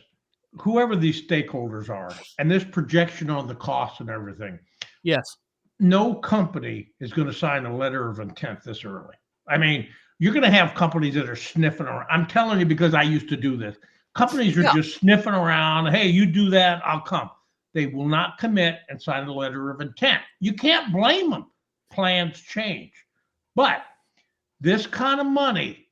whoever these stakeholders are, and this projection on the cost and everything, yes, no company is going to sign a letter of intent this early. I mean, you're going to have companies that are sniffing around. I'm telling you because I used to do this. Companies are just sniffing around. Hey, you do that, I'll come. They will not commit and sign a letter of intent. You can't blame them. Plans change. But this kind of money,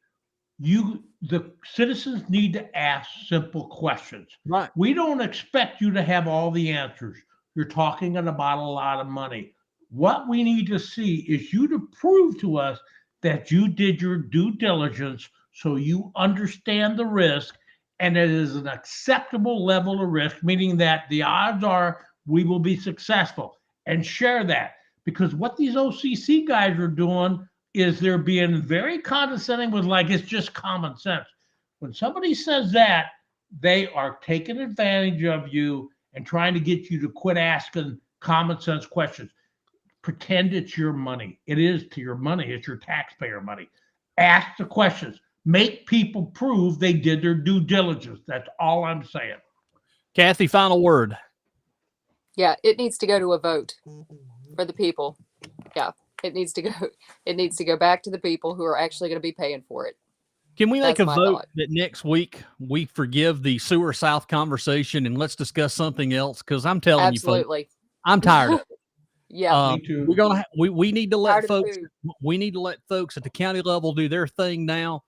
the citizens need to ask simple questions. Right. We don't expect you to have all the answers. You're talking about a lot of money. What we need to see is you to prove to us that you did your due diligence so you understand the risk and it is an acceptable level of risk, meaning that the odds are we will be successful, and share that. Because what these OCC guys are doing is they're being very condescending with like, it's just common sense. When somebody says that, they are taking advantage of you and trying to get you to quit asking common sense questions. Pretend it's your money. It is to your money. It's your taxpayer money. Ask the questions. Make people prove they did their due diligence. That's all I'm saying. Cathy, final word. Yeah, it needs to go to a vote for the people. Yeah, it needs to go. It needs to go back to the people who are actually going to be paying for it. Can we make That's a my vote thought. that next week we forgive the Sewer South conversation and let's discuss something else? Because I'm telling you, folks, Absolutely. I'm tired of it. Yeah. Me too. We're gonna we need to let Tired of folks poo. we need to let folks at the county level do their thing now.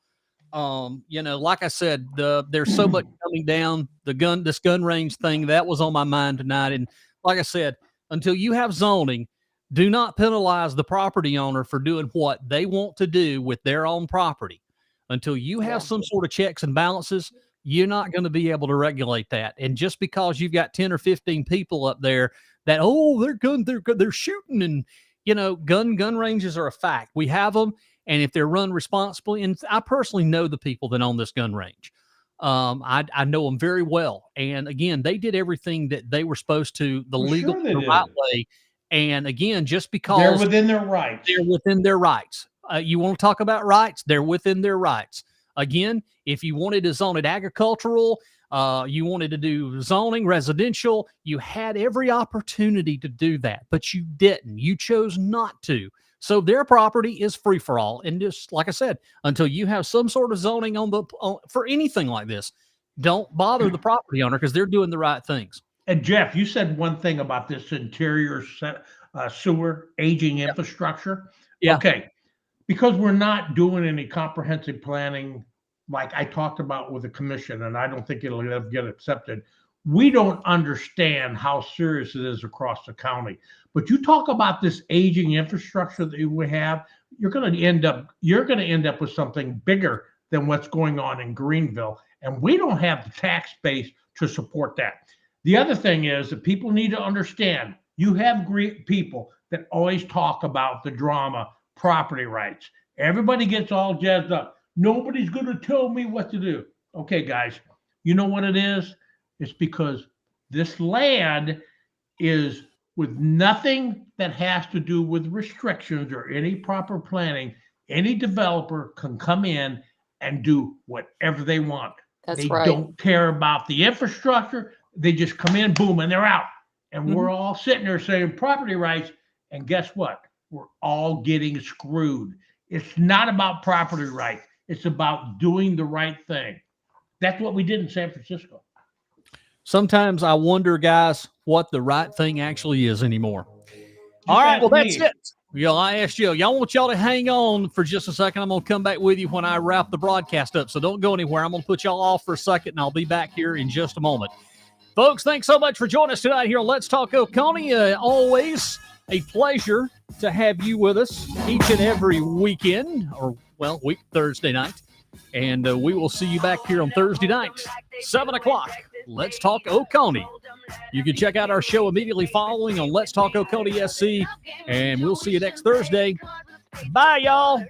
You know, like I said, there's so much coming down. This gun range thing that was on my mind tonight, and like I said, until you have zoning, do not penalize the property owner for doing what they want to do with their own property. Until you have Yeah. some sort of checks and balances, you're not going to be able to regulate that. And just because you've got 10 or 15 people up there that, oh, they're shooting, and you know, gun ranges are a fact. We have them, and if they're run responsibly, and I personally know the people that own this gun range. I know them very well. And again, they did everything that they were supposed to, the Well, legal, sure they the did. right way. And again, just They're because within their rights. they're within their rights. You want to talk about rights? They're within their rights. Again, if you wanted to zone it agricultural, you wanted to do zoning residential, you had every opportunity to do that, but you didn't. You chose not to. So their property is free for all. And just like I said, until you have some sort of zoning for anything like this, don't bother the property owner because they're doing the right things. And Jeff, you said one thing about this interior sewer aging infrastructure. Yeah. Okay. Because we're not doing any comprehensive planning like I talked about with the commission, and I don't think it'll ever get accepted. We don't understand how serious it is across the county. But you talk about this aging infrastructure that we have, you're going to end up with something bigger than what's going on in Greenville. And we don't have the tax base to support that. The other thing is that people need to understand, you have great people that always talk about the drama, property rights. Everybody gets all jazzed up. Nobody's going to tell me what to do. Okay, guys, you know what it is? It's because this land is with nothing that has to do with restrictions or any proper planning. Any developer can come in and do whatever they want. That's They right. don't care about the infrastructure. They just come in, boom, and they're out. And we're all sitting there saying property rights. And guess what? We're all getting screwed. It's not about property rights. It's about doing the right thing. That's what we did in San Francisco. Sometimes I wonder, guys, what the right thing actually is anymore. All right, well, that's it. I asked you. Y'all want y'all to hang on for just a second. I'm going to come back with you when I wrap the broadcast up. So don't go anywhere. I'm going to put y'all off for a second, and I'll be back here in just a moment. Folks, thanks so much for joining us tonight here on Let's Talk Oconee. Always a pleasure to have you with us each and every weekend, or, well, Thursday night. And we will see you back here on Thursday night, 7 o'clock. Let's Talk Oconee. You can check out our show immediately following on Let's Talk Oconee SC, and we'll see you next Thursday. Bye, y'all.